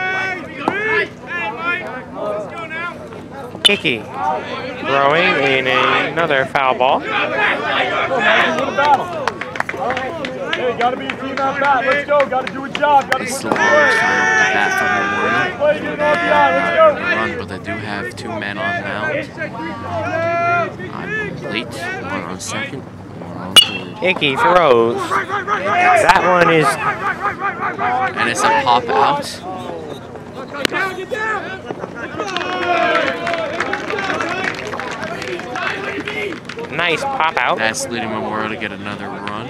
Let's go now. Hickey throwing in another foul ball. Hey, gotta be a team at bat. Let's go. Gotta do a job. Gotta It's do the a longest time up the bat for Memorial. play. Get an RBI. Let's Not go. a run, but they do have 2 men on mound. I'm late. 1 on second. 1 on third. Hickey throws. That one is And it's a pop out. Get down. nice pop out, That's leading Memorial to get another run.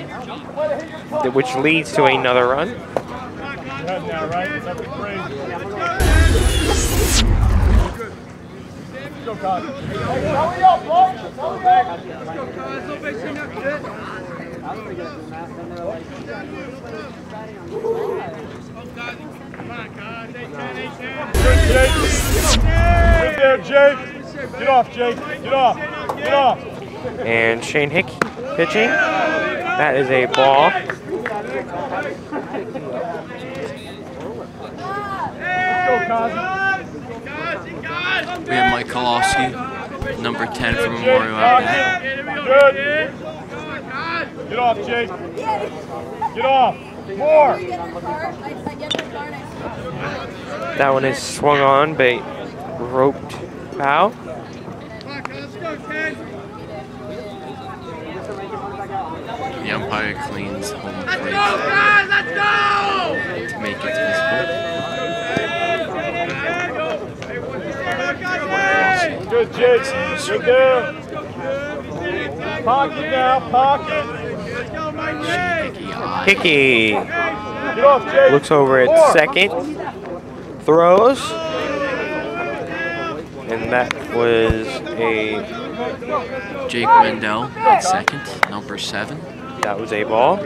which leads to another run. Head now, right? That's crazy. Let's go, guys. Hurry up, boys. Hurry up. Let's go, guys. No base in that shit. Good, Jake. Good there, Jake. Get off, Jake. Get off. Get off. And Shane Hickey pitching. That is a ball. Let's go, Kazi. We have Mike Kolofsky, number 10 for Memorial out there. Good. Get off, Jake. Get off. More. That one is swung on, but roped foul. The umpire cleans home plate to make it visible. Good, Jake. Good there. Pocket now. Pocket. Hickey Get off, Jake. looks over at second, throws, and that was a Jake Wendell at second, number 7. that was a ball.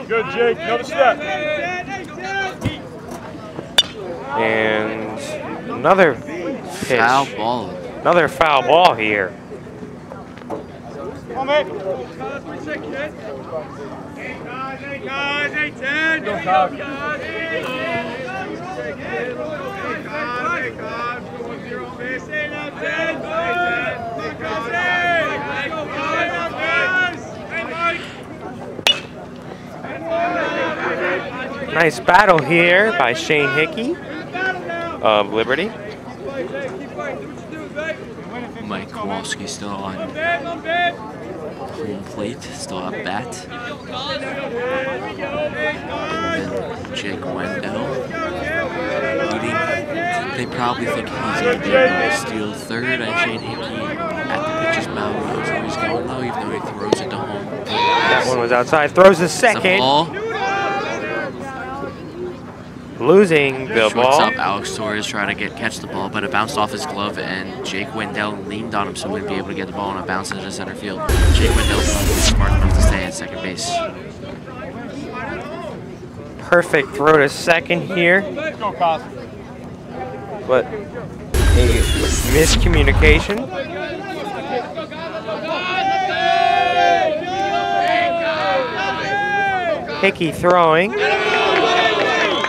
Good, Jake. Another step. And another pitch. Foul ball. Another foul ball here. Come on, mate. Hey, guys. Hey, 10. Go, guys. Nice battle here by Shane Hickey of Liberty. Mike Kowalski still on home plate, still at bat. And then Jake Wendell leading. They probably think he's going to be able to steal third, and Shane Hickey at the pitcher's mound knows where he's going low, even though he throws it to home. That one was outside. Throws the second. Losing the ball. Shortstop Alex Torres trying to catch the ball, but it bounced off his glove, and Jake Wendell leaned on him so he wouldn't be able to get the ball, and it bounced into center field. Jake Wendell was smart enough to stay at second base. Perfect throw to second here. But a miscommunication. Hickey throwing.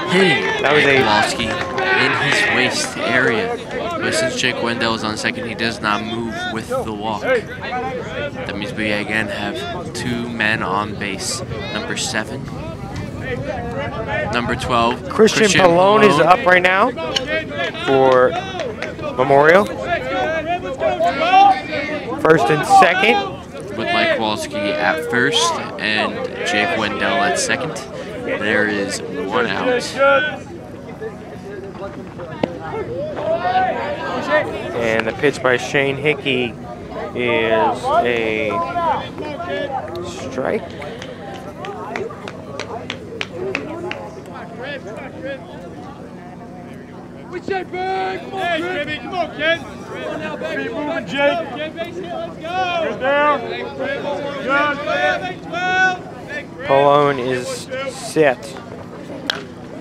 That was Kowalski in his waist area. But since Jake Wendell is on second, he does not move with the walk. That means we again have 2 men on base. Number 7. Number 12. Christian Pallone is up right now for Memorial. First and second. With Mike Kowalski at first and Jake Wendell at second. There is 1 out. And the pitch by Shane Hickey is a strike. We say big! Come on, Jimmy! Come on, kid! Keep moving, Jake! Let's go! Good down! Good! Pallone is set.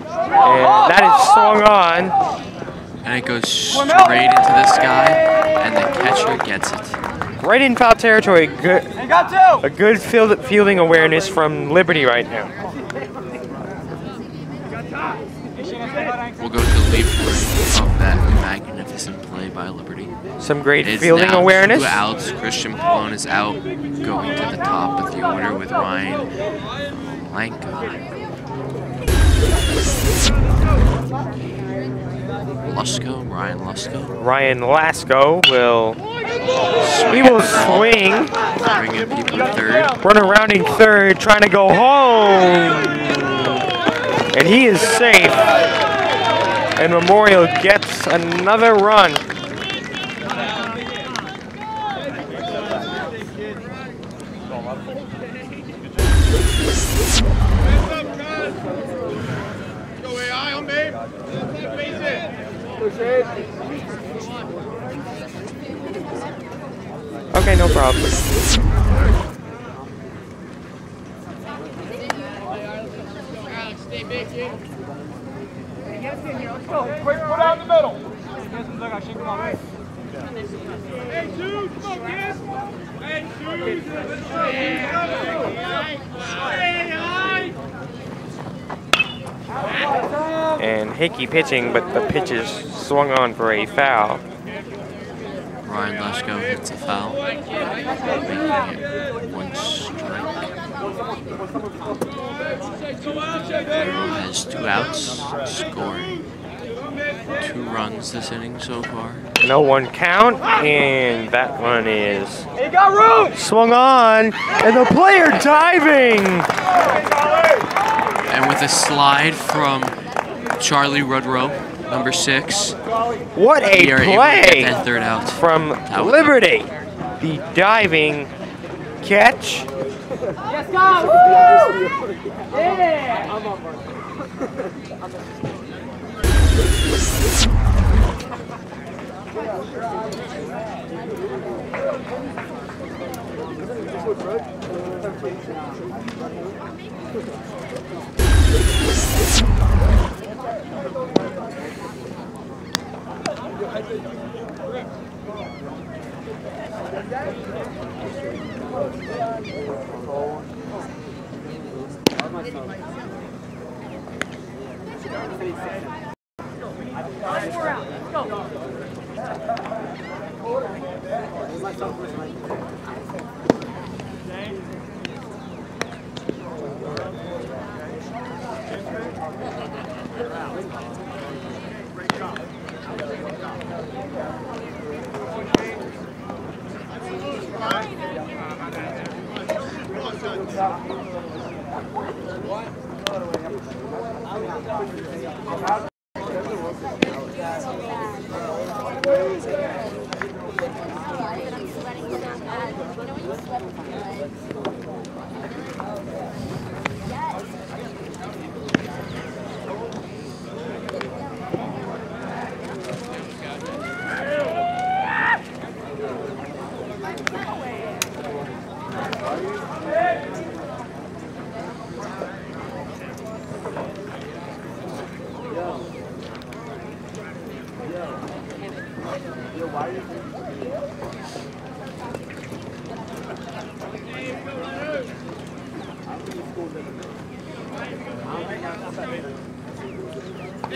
And that is swung on. And it goes straight into the sky, and the catcher gets it. Right in foul territory. Good, a good fielding awareness from Liberty right now. We'll go to leap of that magnificent play by Liberty. Some great It's fielding now awareness. 2 outs. Christian Pallone is out, going to the top of the order with Ryan Lanka. Ryan Lusko. Ryan Lasko will swing. Bringing people to third. Run around in third, trying to go home. And he is safe. And Memorial gets another run. Okay, no problem. Quick, put out in the middle. Hey, Jude, come on, kid. Hey, Jude. And Hickey pitching, but the pitch is swung on for a foul. Ryan Lusko hits a foul, making it 1 strike. Hero has 2 outs, scoring 2 runs this inning so far. No 1 count, and that one is He got room. swung on, and the player diving. And with a slide from Charlie Rudrow, number 6, What a we are able to play get that 3rd out. from Liberty. The diving catch. Let's go. Yeah.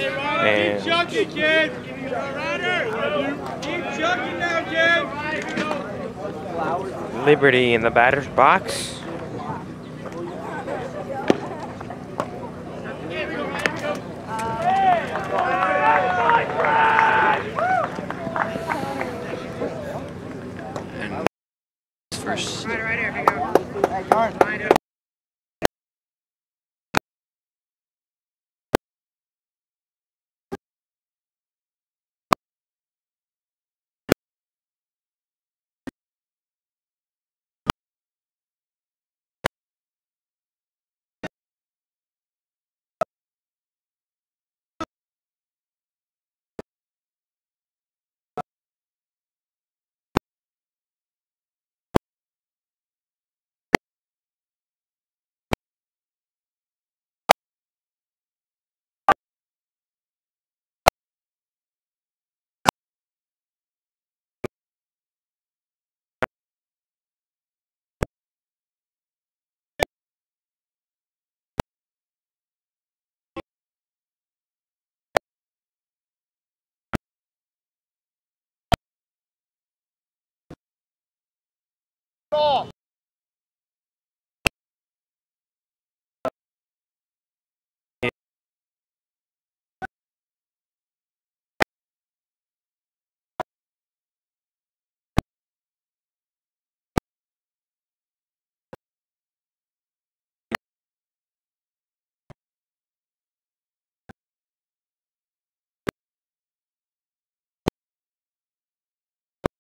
Keep chucking, kid! Keep chucking now, kid! Liberty in the batter's box. And first. Right here, here you go.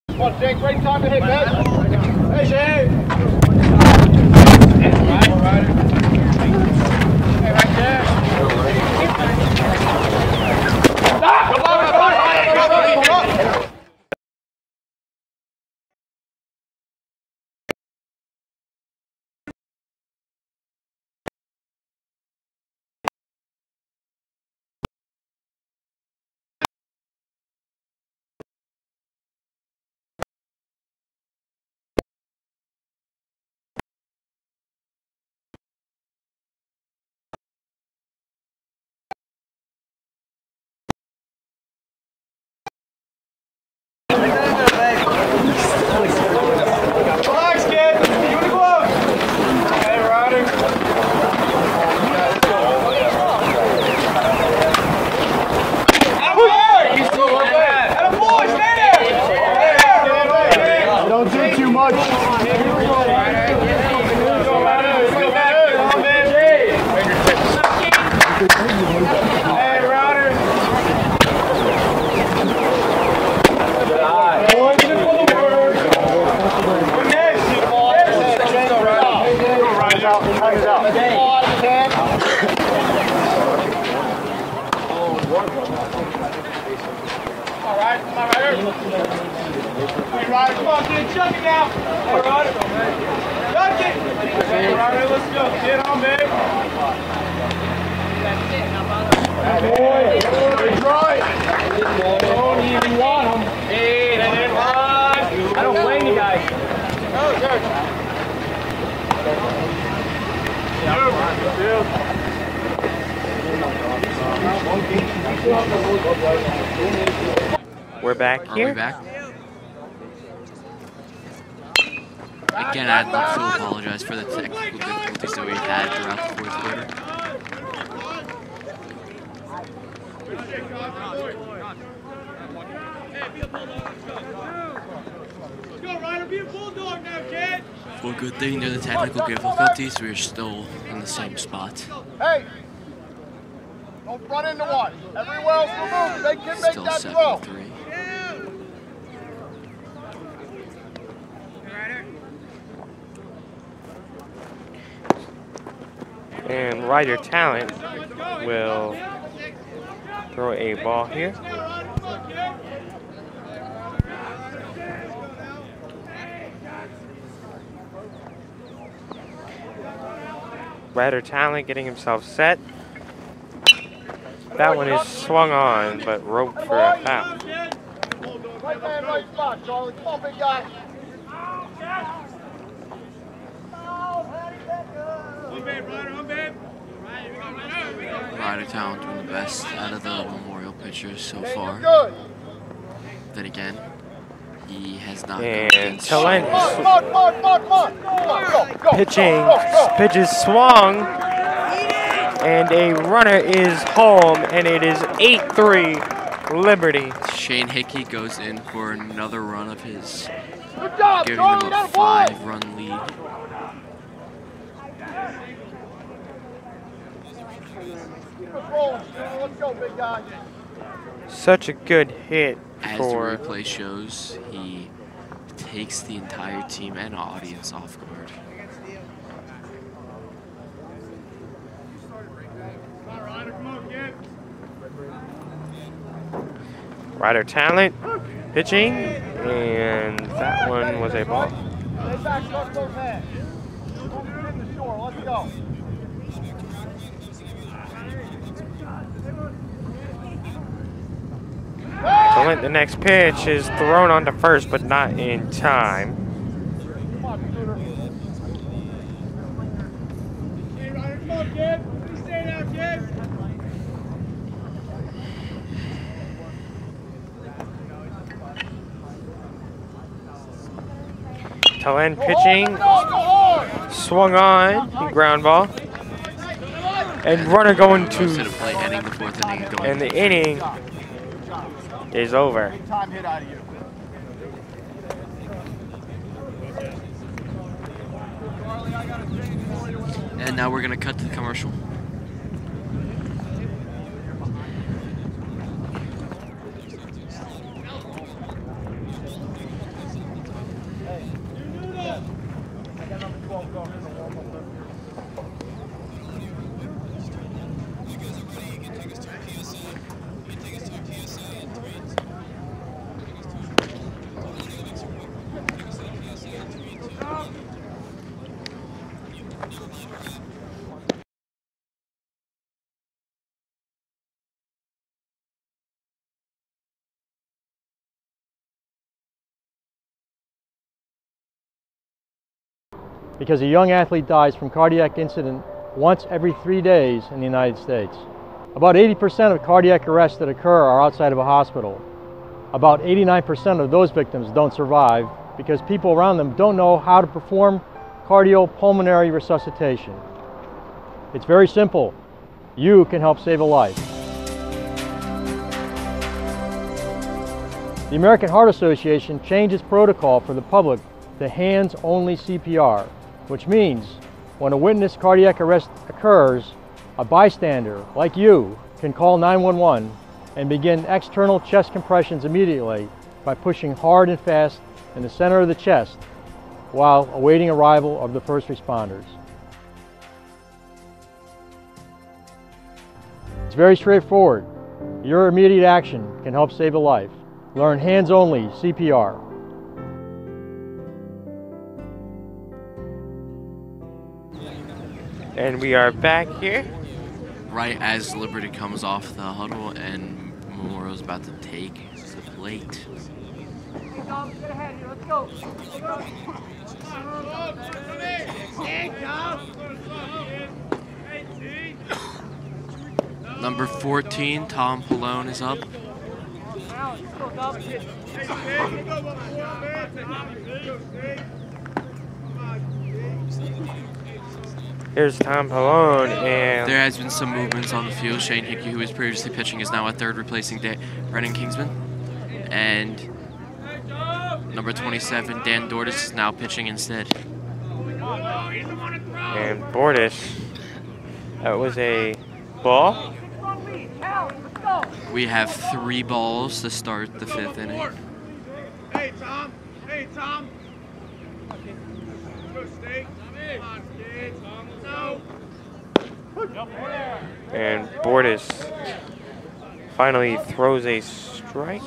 Come on, Jake, great time to hit, man. Hey, Jake. Hey, right there. Stop! Come on. Relax, kid. You in the glove. Hey, Ryder. Don't do too much. Hey, Ryder. Hey, Ryder, come on, kid, chuck it now. Hey, Ryder. Chuck it. Hey, Ryder, let's go. Get on, babe. Boy, good try. Don't even want him. Hey, they didn't want. I don't blame you guys. Oh, good. We're back Are here. we back? Again, I'd like to apologize for the technical difficulties that we had throughout the fourth quarter. go, Ryder. Be a bulldog now, kid. Well, good thing due to the technical difficulties, we're still in the same spot. Hey! Don't run into one. Everywhere else will move. They can make Still that throw. 7-3. And Ryder Talent will throw a ball here. Ryder Talent getting himself set. That one is swung on, but roped for a foul. Right man, right spot, Charlie. Come on, big guy. Ryder Talent one of the best out of the Memorial pitchers so far. Then again, he has not gone And against Talent Go. pitching, pitches swung, and a runner is home, and it is 8-3 Liberty. Shane Hickey goes in for another run of his, Good job, giving Charlie. them a 5-run lead. Let's go, big guy. Such a good hit As the for replay shows, he takes the entire team and audience off guard. Ryder Talent pitching, and that one was a ball. Stay back, touch those hands. Move in the shore. Let's go. Talent, the next pitch is thrown onto first, but not in time. Come on, Scooter. Hey, Ryder, come on, kid. Please stay down, kid. Talent pitching, Go hard. swung on, ground ball. And runner going Goes to the to, plate, ending the 4th inning and going. and the inning is over. Big time hit out of you. And now we're gonna cut to the commercial. because a young athlete dies from cardiac incident once every 3 days in the United States. About 80% of cardiac arrests that occur are outside of a hospital. About 89% of those victims don't survive because people around them don't know how to perform cardiopulmonary resuscitation. It's very simple. You can help save a life. The American Heart Association changed its protocol for the public to hands-only CPR, which means when a witness cardiac arrest occurs, a bystander, like you, can call 911 and begin external chest compressions immediately by pushing hard and fast in the center of the chest while awaiting arrival of the first responders. It's very straightforward. Your immediate action can help save a life. Learn hands-only CPR. And we are back here. Right as Liberty comes off the huddle and Memorial's about to take the plate. Number 14, Tom Pallone is up. Here's Tom Pallone, and There has been some movements on the field. Shane Hickey, who was previously pitching, is now at third, replacing Brennan Kingsman. And Number 27, Dan Dortis, is now pitching instead. And Bortis, that was a ball. We have 3 balls to start the 5th inning. Hey, Tom. Hey, Tom. Go, Snake. Come on, kid. No. And Bortis finally throws a strike.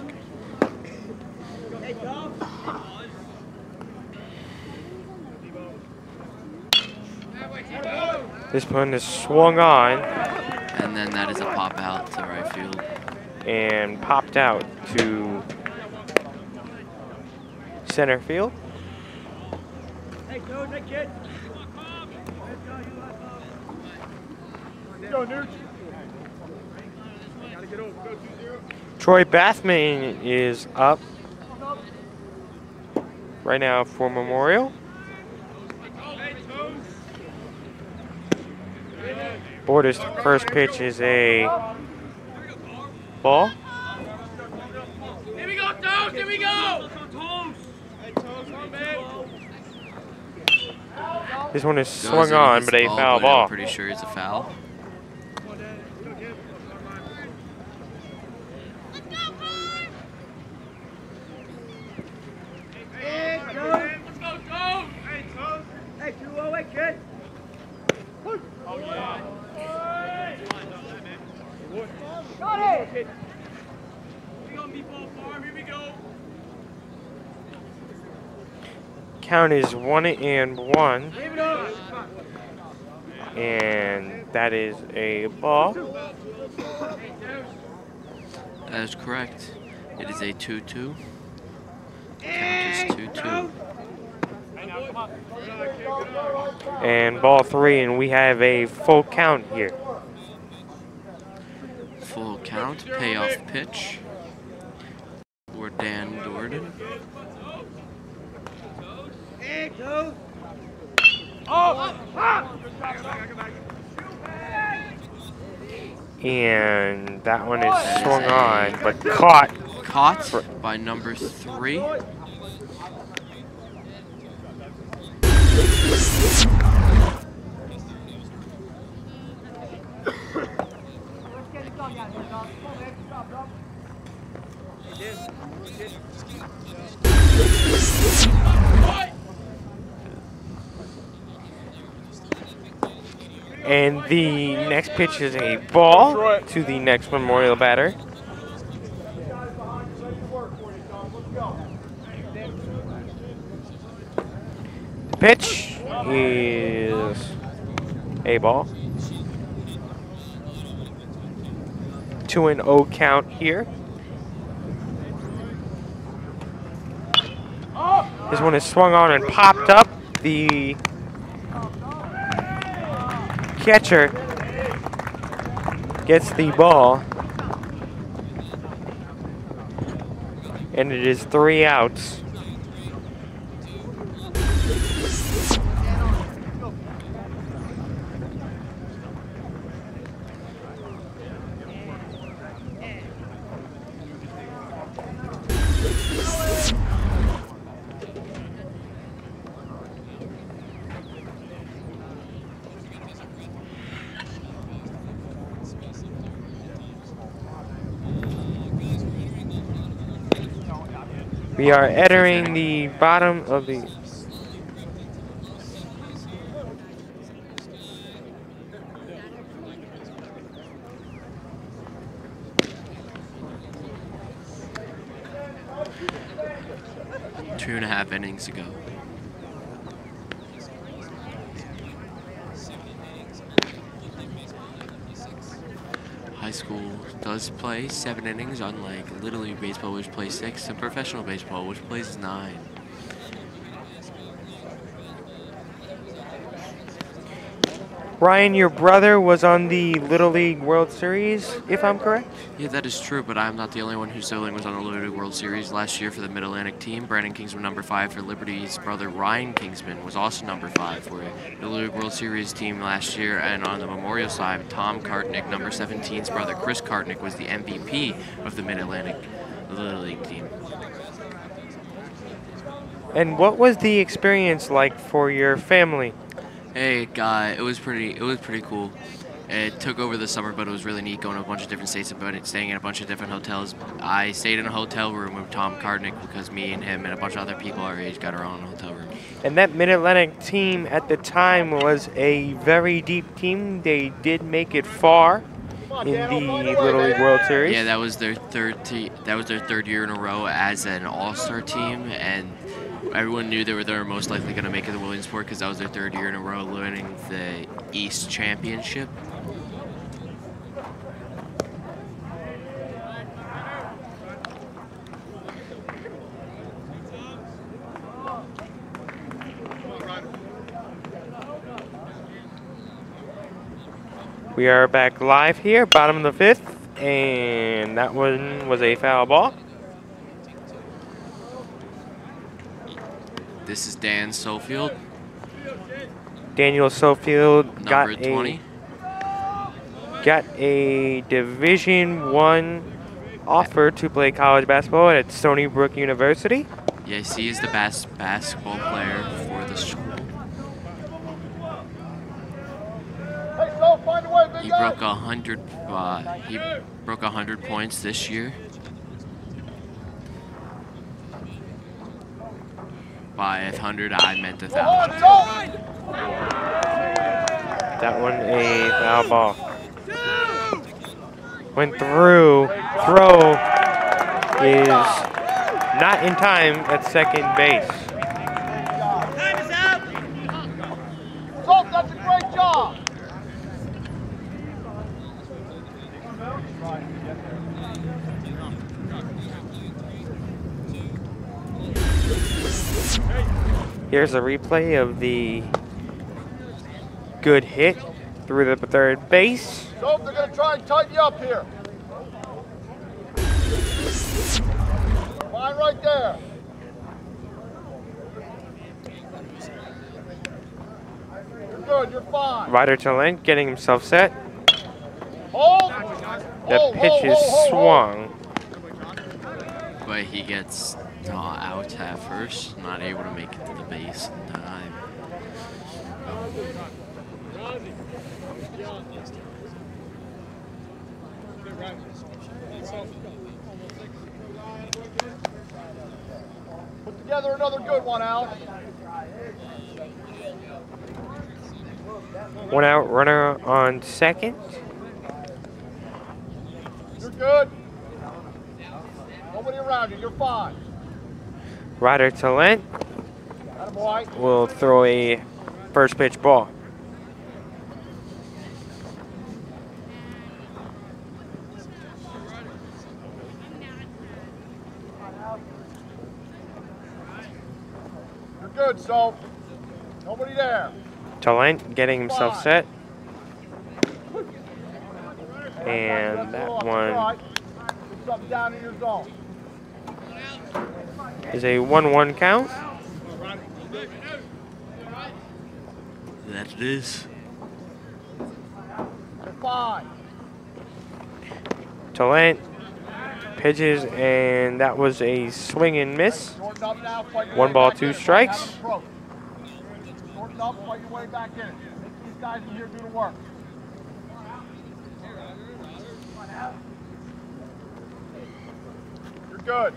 This one is swung on. And then that is a pop out to right field. And popped out to center field. Hey, Coach, hey, kid. Go, Nooch. Gotta get over. Go 2-0. Troy Bathman is up right now for Memorial. Bortis' first pitch is a ball. Here we go, Toes! Here we go! Hey, Toes, on, man. This one is swung on, but a foul ball. I'm pretty sure it's a foul. Hey, Toes! Let's go, Toes! Hey, Toes! Hey, 2-0, hey, kid! Oh, yeah. Got it! We gonna be full farm, here we go. Count is 1-1. Leave it up. And that is a ball. That is correct. It is a 2-2. Count is 2-2. And ball 3, and we have a full count here. Full count, payoff pitch for Dan Dordan. Hey, Toes! Oh! And that one is swung on, but caught. Caught by number 3. And the next pitch is a ball to the next Memorial batter. The pitch is a ball. 2-0 count here. This one is swung on and popped up. The catcher gets the ball, and it is 3 outs. We are entering the bottom of the Two and a half innings ago. High school does play 7 innings, unlike Little League Baseball, which plays 6, and professional baseball, which plays 9. Ryan, your brother was on the Little League World Series, if I'm correct? Yeah, that is true, but I'm not the only one whose sibling was on the Little League World Series last year for the Mid-Atlantic team. Brandon Kingsman, number 5 for Liberty's brother Ryan Kingsman, was also number 5 for the Little League World Series team last year. And on the Memorial side, Tom Kartnick, number 17's brother Chris Kartnick, was the MVP of the Mid-Atlantic Little League team. And what was the experience like for your family? Hey, it was pretty cool. It took over the summer, but it was really neat going to a bunch of different states and staying in a bunch of different hotels. I stayed in a hotel room with Tom Kardnick because me and him and a bunch of other people our age got our own hotel room. And that Mid-Atlantic team at the time was a very deep team. They did make it far in the Little League World Series. Yeah, that was their third year in a row as an all-star team, and everyone knew they were most likely going to make it to Williamsport because that was their third year in a row winning the East Championship. We are back live here, bottom of the fifth, and that one was a foul ball. This is Dan Sofield. Daniel Sofield got Number 20. Got a Division I offer to play college basketball at Stony Brook University. Yes, he is the best basketball player for the school. He broke 100. He broke 100 points this year. By 100, I meant 1,000. That one a foul ball. Went through. Throw is not in time at second base. Time is out. Salt, that's a great job. Here's a replay of the good hit through the third base. So they're going to try and tighten you up here. Fine right there. You're good, you're fine. Ryder Talent getting himself set. Hold. The pitch is swung. But he gets out at first, not able to make it to the base in time. Put together another good one, Al. One out, runner on second. You're good. Nobody around you, you're fine. Ryder Talent Attaboy. will throw a first pitch ball. You're good, so nobody there. Talent getting himself set. And that one Put something down in your zone. is a 1-1 count. That it is. You're fine. Talent pitches, and that was a swing and miss. Shorten up now, fight your 1 way ball, back 2 in. strikes. Shorten up, fight your way back in. Make these guys in here do the work. You're good.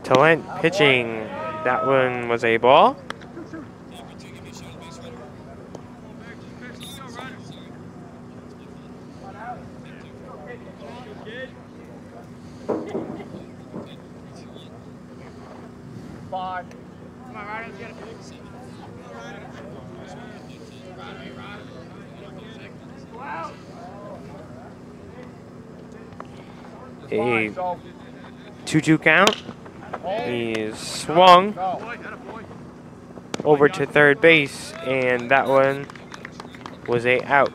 Talent pitching, that one was a ball. Fine. Come on, Ryder, let's get it. A 2-2 count. He's swung over to third base, and that one was a out.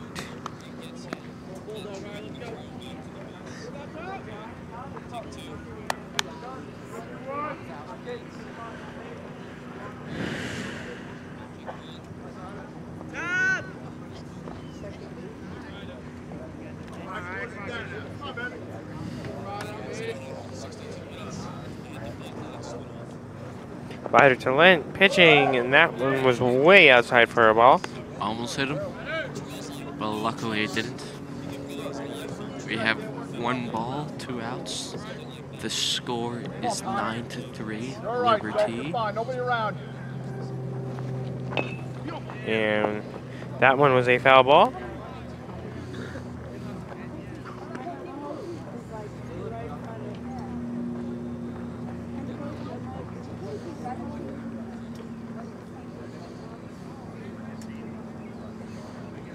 Ryder Talent pitching, and that one was way outside for a ball. Almost hit him, but luckily it didn't. We have 1 ball, 2 outs. The score is 9-3, Liberty. Nobody around. And that one was a foul ball.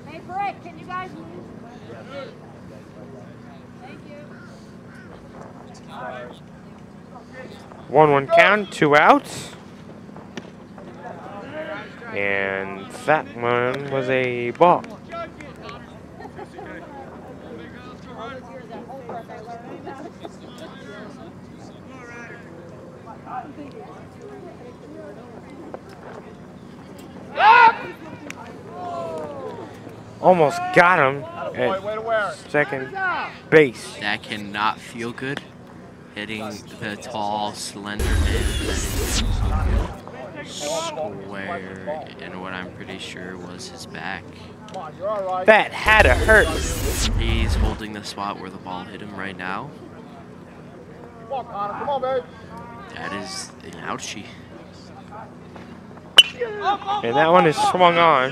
Hey, Brick, can you guys move? Thank you. 1-1 count, 2 outs. And that one was a ball. Almost got him at second base. That cannot feel good. Hitting the tall, slender man square in what I'm pretty sure was his back. That had to hurt. He's holding the spot where the ball hit him right now. Come on, babe. That is an ouchie. And that one is swung on.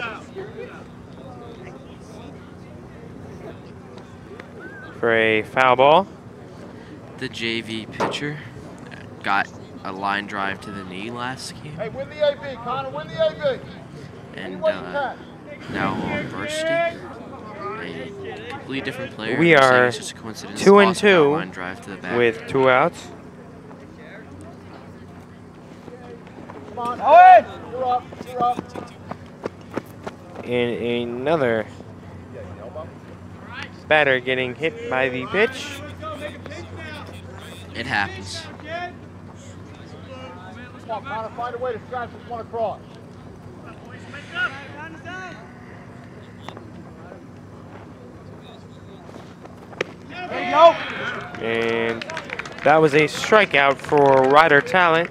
For a foul ball. The JV pitcher got a line drive to the knee last game. Hey, win the AB, Connor, win the AB. And now on varsity, a completely different player. We are it's just a coincidence. 2-2 line drive to the back. with 2 outs. Come on, Owen! You're up, you're up. And another batter getting hit by the pitch. It happens. Come on, Connor, find a way to scratch this one across. There you go. And that was a strikeout for Ryder Talent.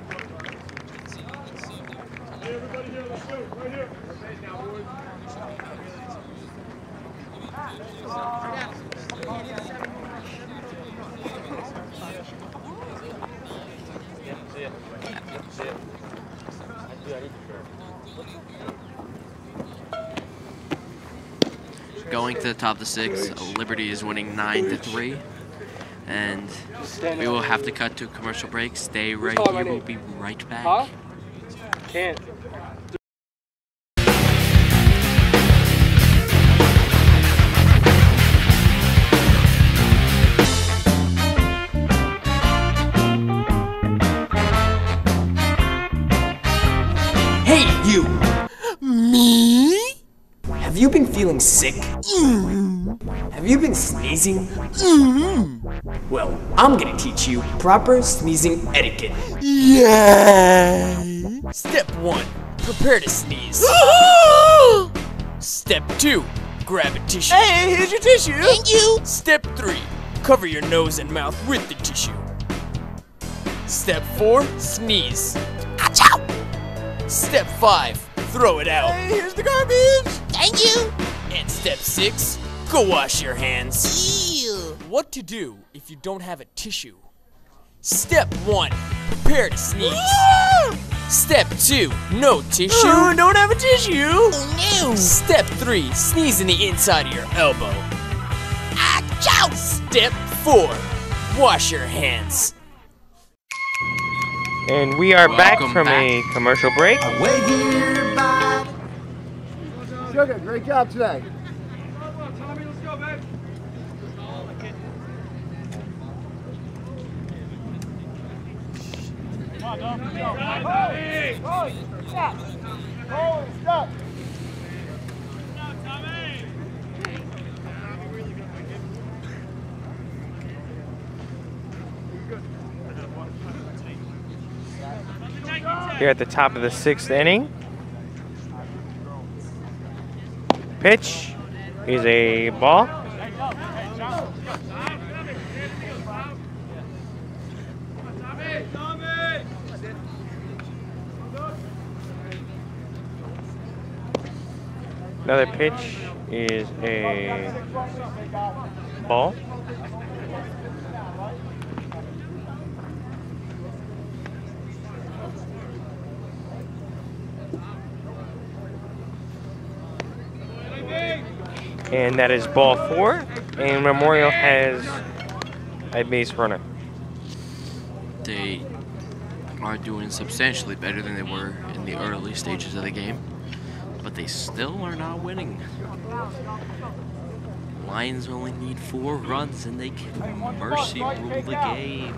Going to the top of the 6th, Liberty is winning 9-3. And we will have to cut to a commercial break. Stay right here. We'll be right back. Huh? Can't. Hey, you! Me? Have you been feeling sick? Have you been sneezing? Well, I'm gonna teach you proper sneezing etiquette. Yay! Step 1, prepare to sneeze. Step 2, grab a tissue. Hey, here's your tissue. Thank you. Step 3, cover your nose and mouth with the tissue. Step 4, sneeze. Achoo! Step 5, throw it out. Hey, here's the garbage. Thank you. And step 6, go wash your hands. Ew. What to do if you don't have a tissue? Step 1, prepare to sneeze. Step 2, no tissue. Don't have a tissue. Oh, no. Step 3, sneeze in the inside of your elbow. Achoo! Step 4, wash your hands. And we are back Welcome from back. a commercial break. Sugar, great job today. Tommy, let's go, babe. Come on, Dom. Let's go. Stop. Holy stop. Here at the top of the 6th inning. Pitch is a ball. Another pitch is a ball. And that is ball 4. And Memorial has a base runner. They are doing substantially better than they were in the early stages of the game, but they still are not winning. Lions only need 4 runs and they can mercy rule the game.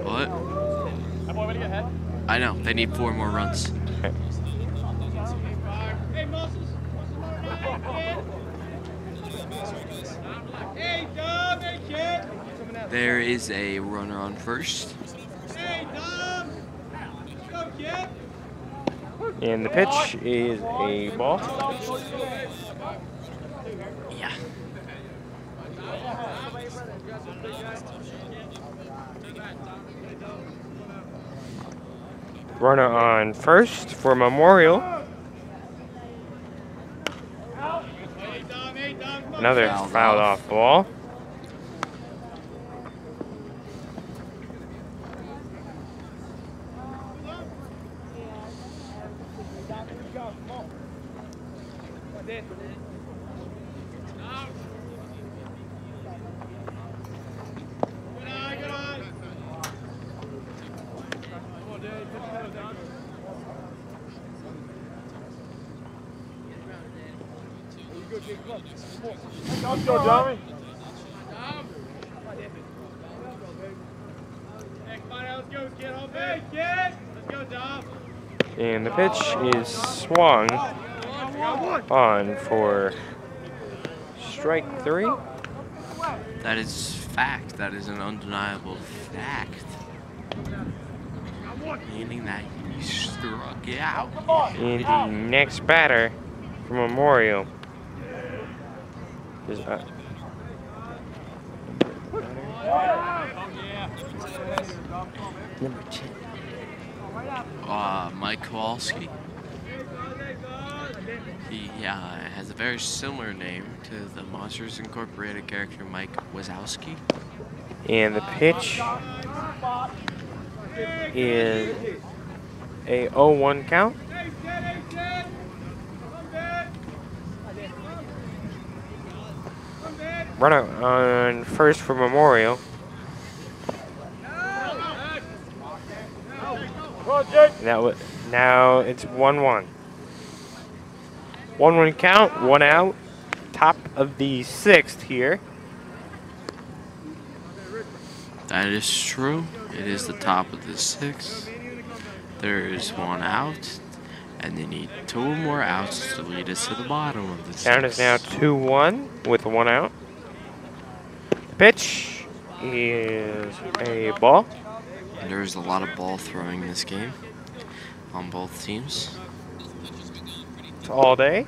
What? I know, they need 4 more runs. There is a runner on first. And the pitch is a ball. Yeah. Runner on first for Memorial. Another fouled off ball. Let's go, Tommy. And the pitch is swung on for strike 3. That is fact. That is an undeniable fact. Meaning that he struck out. And the next batter for Memorial is number 10. Mike Kowalski. He has a very similar name to the Monsters Incorporated character Mike Wazowski. And the pitch is a 0-1 count. Runner on first for Memorial. Now it's 1-1. 1-1 count, 1 out. Top of the 6th here. That is true. It is the top of the 6th. There is 1 out, and they need 2 more outs to lead us to the bottom of the 6th. Count is now 2-1 with 1 out. Pitch is a ball. And there's a lot of ball throwing in this game on both teams. It's all day.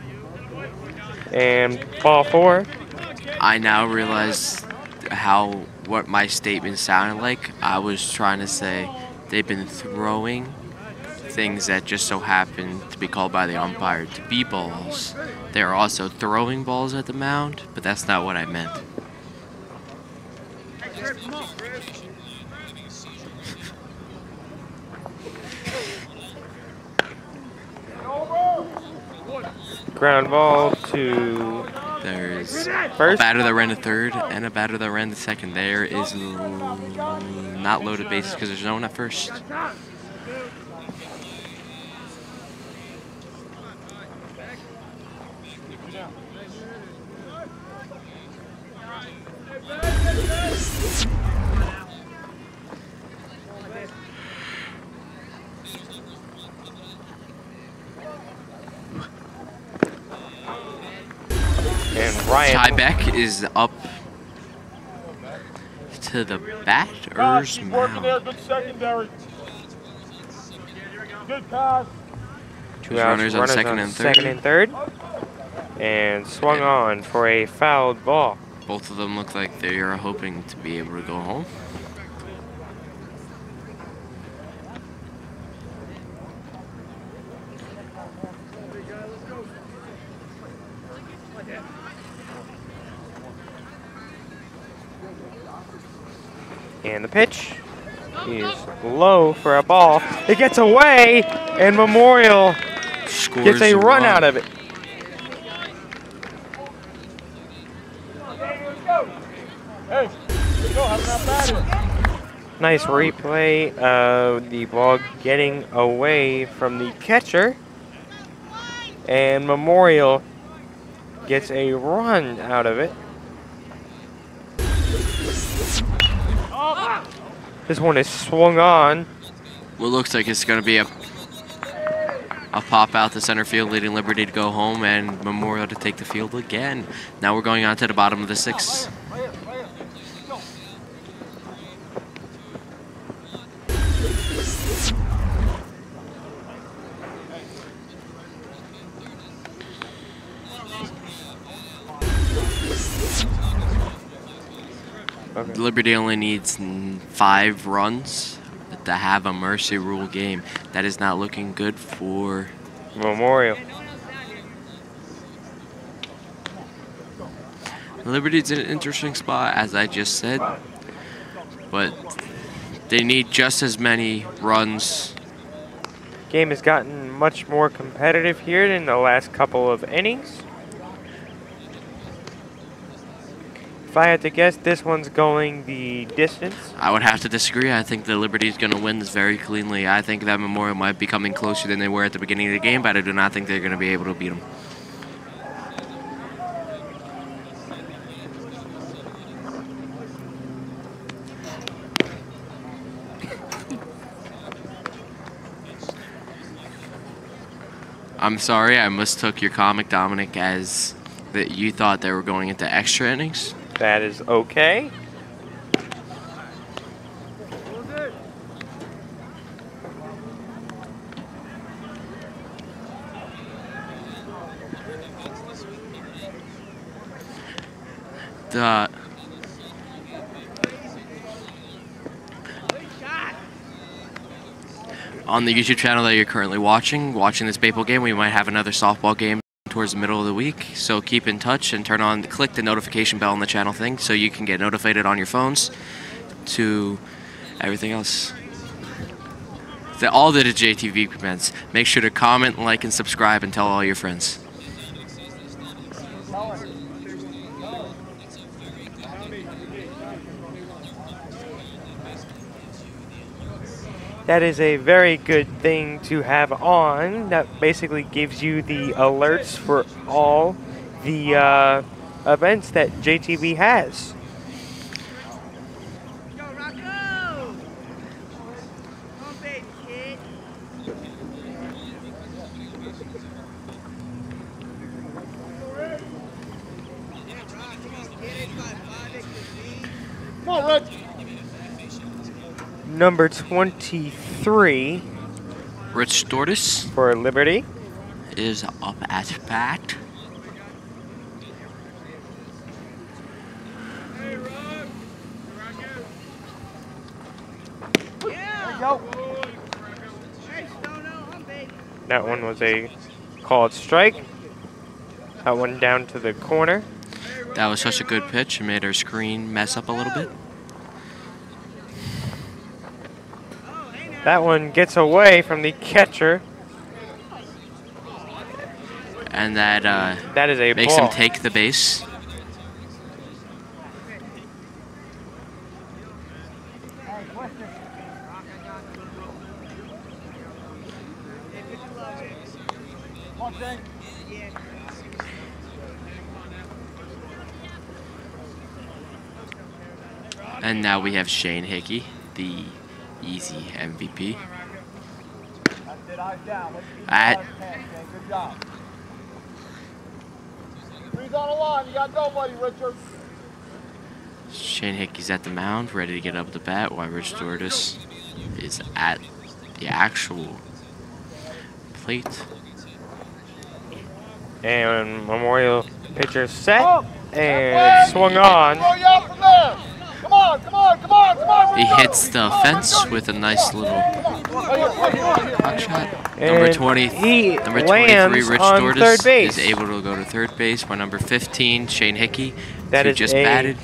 And ball 4. I now realize what my statement sounded like. I was trying to say they've been throwing things that just so happen to be called by the umpire to be balls. They're also throwing balls at the mound, but that's not what I meant. Ground ball to There's first. A batter that ran to third and a batter that ran to second. There is not loaded bases because there's no one at first. And Ryan Tybeck is up to the batter's mound. Good secondary. Good pass. Two runners on second and third. And swung on for a fouled ball. Both of them look like they are hoping to be able to go home. And the pitch is low for a ball. It gets away, and Memorial gets a run out of it. Nice replay of the ball getting away from the catcher. And Memorial gets a run out of it. This one is swung on. What looks like it's going to be a pop out to center field, leading Liberty to go home and Memorial to take the field again. Now we're going on to the bottom of the sixth. Okay. Liberty only needs 5 runs to have a mercy rule game. That is not looking good for Memorial. Liberty's in an interesting spot, as I just said, but they need just as many runs. Game has gotten much more competitive here in the last couple of innings. If I had to guess, this one's going the distance. I would have to disagree. I think the Liberty's going to win this very cleanly. I think that Memorial might be coming closer than they were at the beginning of the game, but I do not think they're going to be able to beat them. I'm sorry, I mistook your comic, Dominic, as that you thought they were going into extra innings. That is okay. On the YouTube channel that you're currently watching this baseball game, we might have another softball game towards the middle of the week, so keep in touch and click the notification bell on the channel thing so you can get notified on your phones to everything else. All that is JTV events. Make sure to comment, like, and subscribe, and tell all your friends. That is a very good thing to have on. That basically gives you the alerts for all the events that JTV has. Go, Rocco! Come on, baby kid. Come on, Rich. Number 23. Rich Stortis for Liberty is up at bat. That one was a called strike. That one down to the corner. That was such a good pitch. It made our screen mess up a little bit. That one gets away from the catcher. And that is a makes ball. him take the base. And now we have Shane Hickey, the easy MVP. Good job. Three's on the line. You got nobody, Richard. Shane Hickey's at the mound, ready to get up the bat, while Rich Stortis is at the actual plate. And Memorial pitcher set and swung on. He hits the fence with a nice little hot shot. Number 23, Rich Stortis, is able to go to third base by number 15, Shane Hickey, who just batted.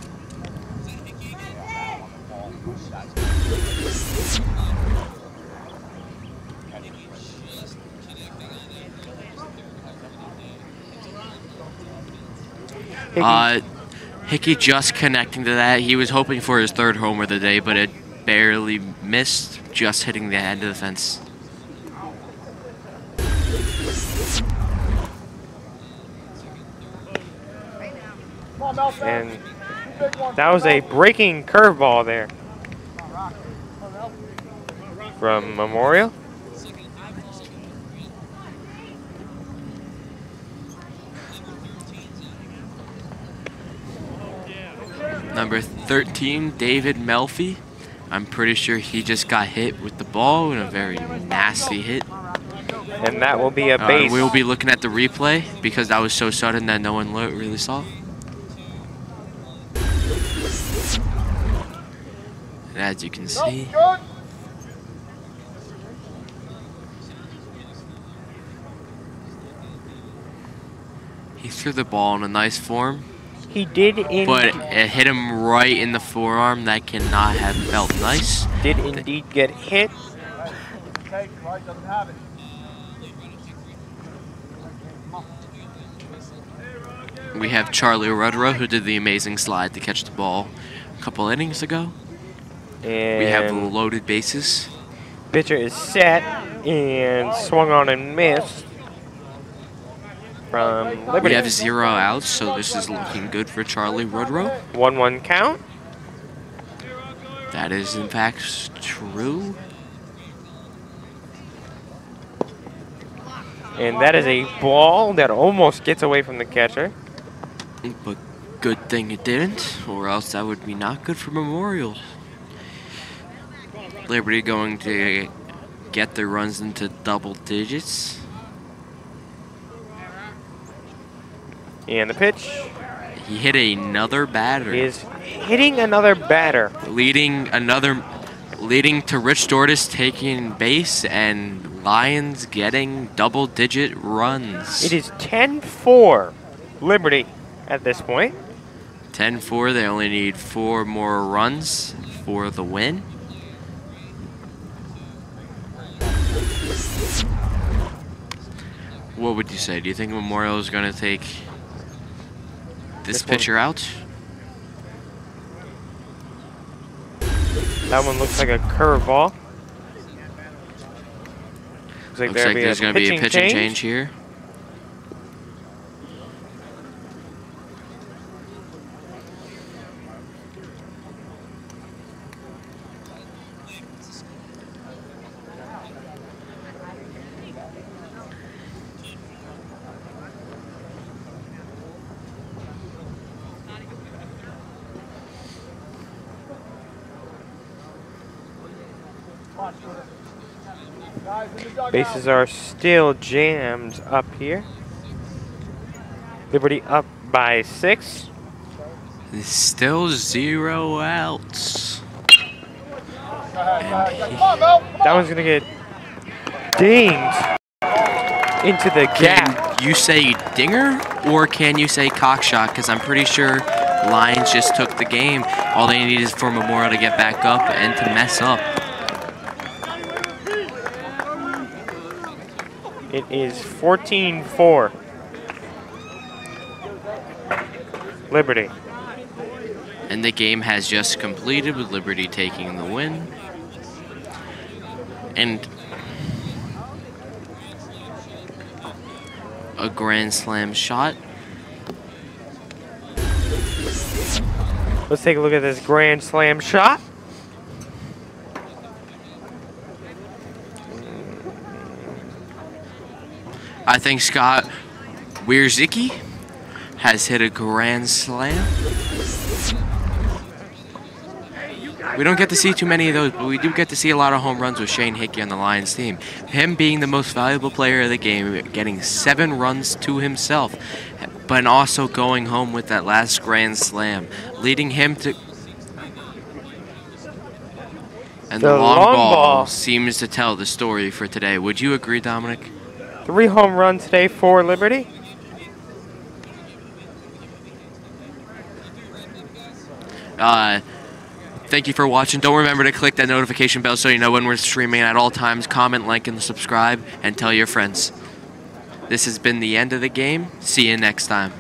Hickey just connecting to that. He was hoping for his 3rd homer of the day, but it barely missed, just hitting the end of the fence. And that was a breaking curveball there from Memorial. Number 13, David Melfi. I'm pretty sure he just got hit with the ball in a very nasty hit. And that will be a base. We'll be looking at the replay because that was so sudden that no one really saw. And as you can see, he threw the ball in a nice form. He did but it hit him right in the forearm. That cannot have felt nice. Did indeed get hit. We have Charlie Rudra, who did the amazing slide to catch the ball a couple innings ago. And we have loaded bases. Pitcher is set and swung on and missed. From Liberty. We have 0 outs, so this is looking good for Charlie Rudra. 1-1 count. That is in fact true. And that is a ball that almost gets away from the catcher. But good thing it didn't, or else that would be not good for Memorial. Liberty going to get their runs into double digits. And the pitch. He hit another batter. He is hitting another batter. Leading to Rich Dortis taking base and Lions getting double-digit runs. It is 10-4 Liberty at this point. 10-4. They only need 4 more runs for the win. What would you say? Do you think Memorial is going to take this pitcher out? That one looks like a curveball. Looks like there's going to be a pitching change here. Bases are still jammed up here. Liberty up by 6. Still 0 outs. That one's gonna get dinged into the gap. Can you say dinger or can you say cock shot? Because I'm pretty sure Lions just took the game. All they need is for Memorial to get back up and to mess up. It is 14-4. Liberty. And the game has just completed with Liberty taking the win. And a grand slam shot. Let's take a look at this grand slam shot. I think Scott Wierzicki has hit a grand slam. We don't get to see too many of those, but we do get to see a lot of home runs with Shane Hickey on the Lions team. Him being the most valuable player of the game, getting 7 runs to himself, but also going home with that last grand slam, leading him to... And the long ball seems to tell the story for today. Would you agree, Dominic? 3 home runs today for Liberty. Thank you for watching. Don't remember to click that notification bell so you know when we're streaming at all times. Comment, like, and subscribe, and tell your friends. This has been the end of the game. See you next time.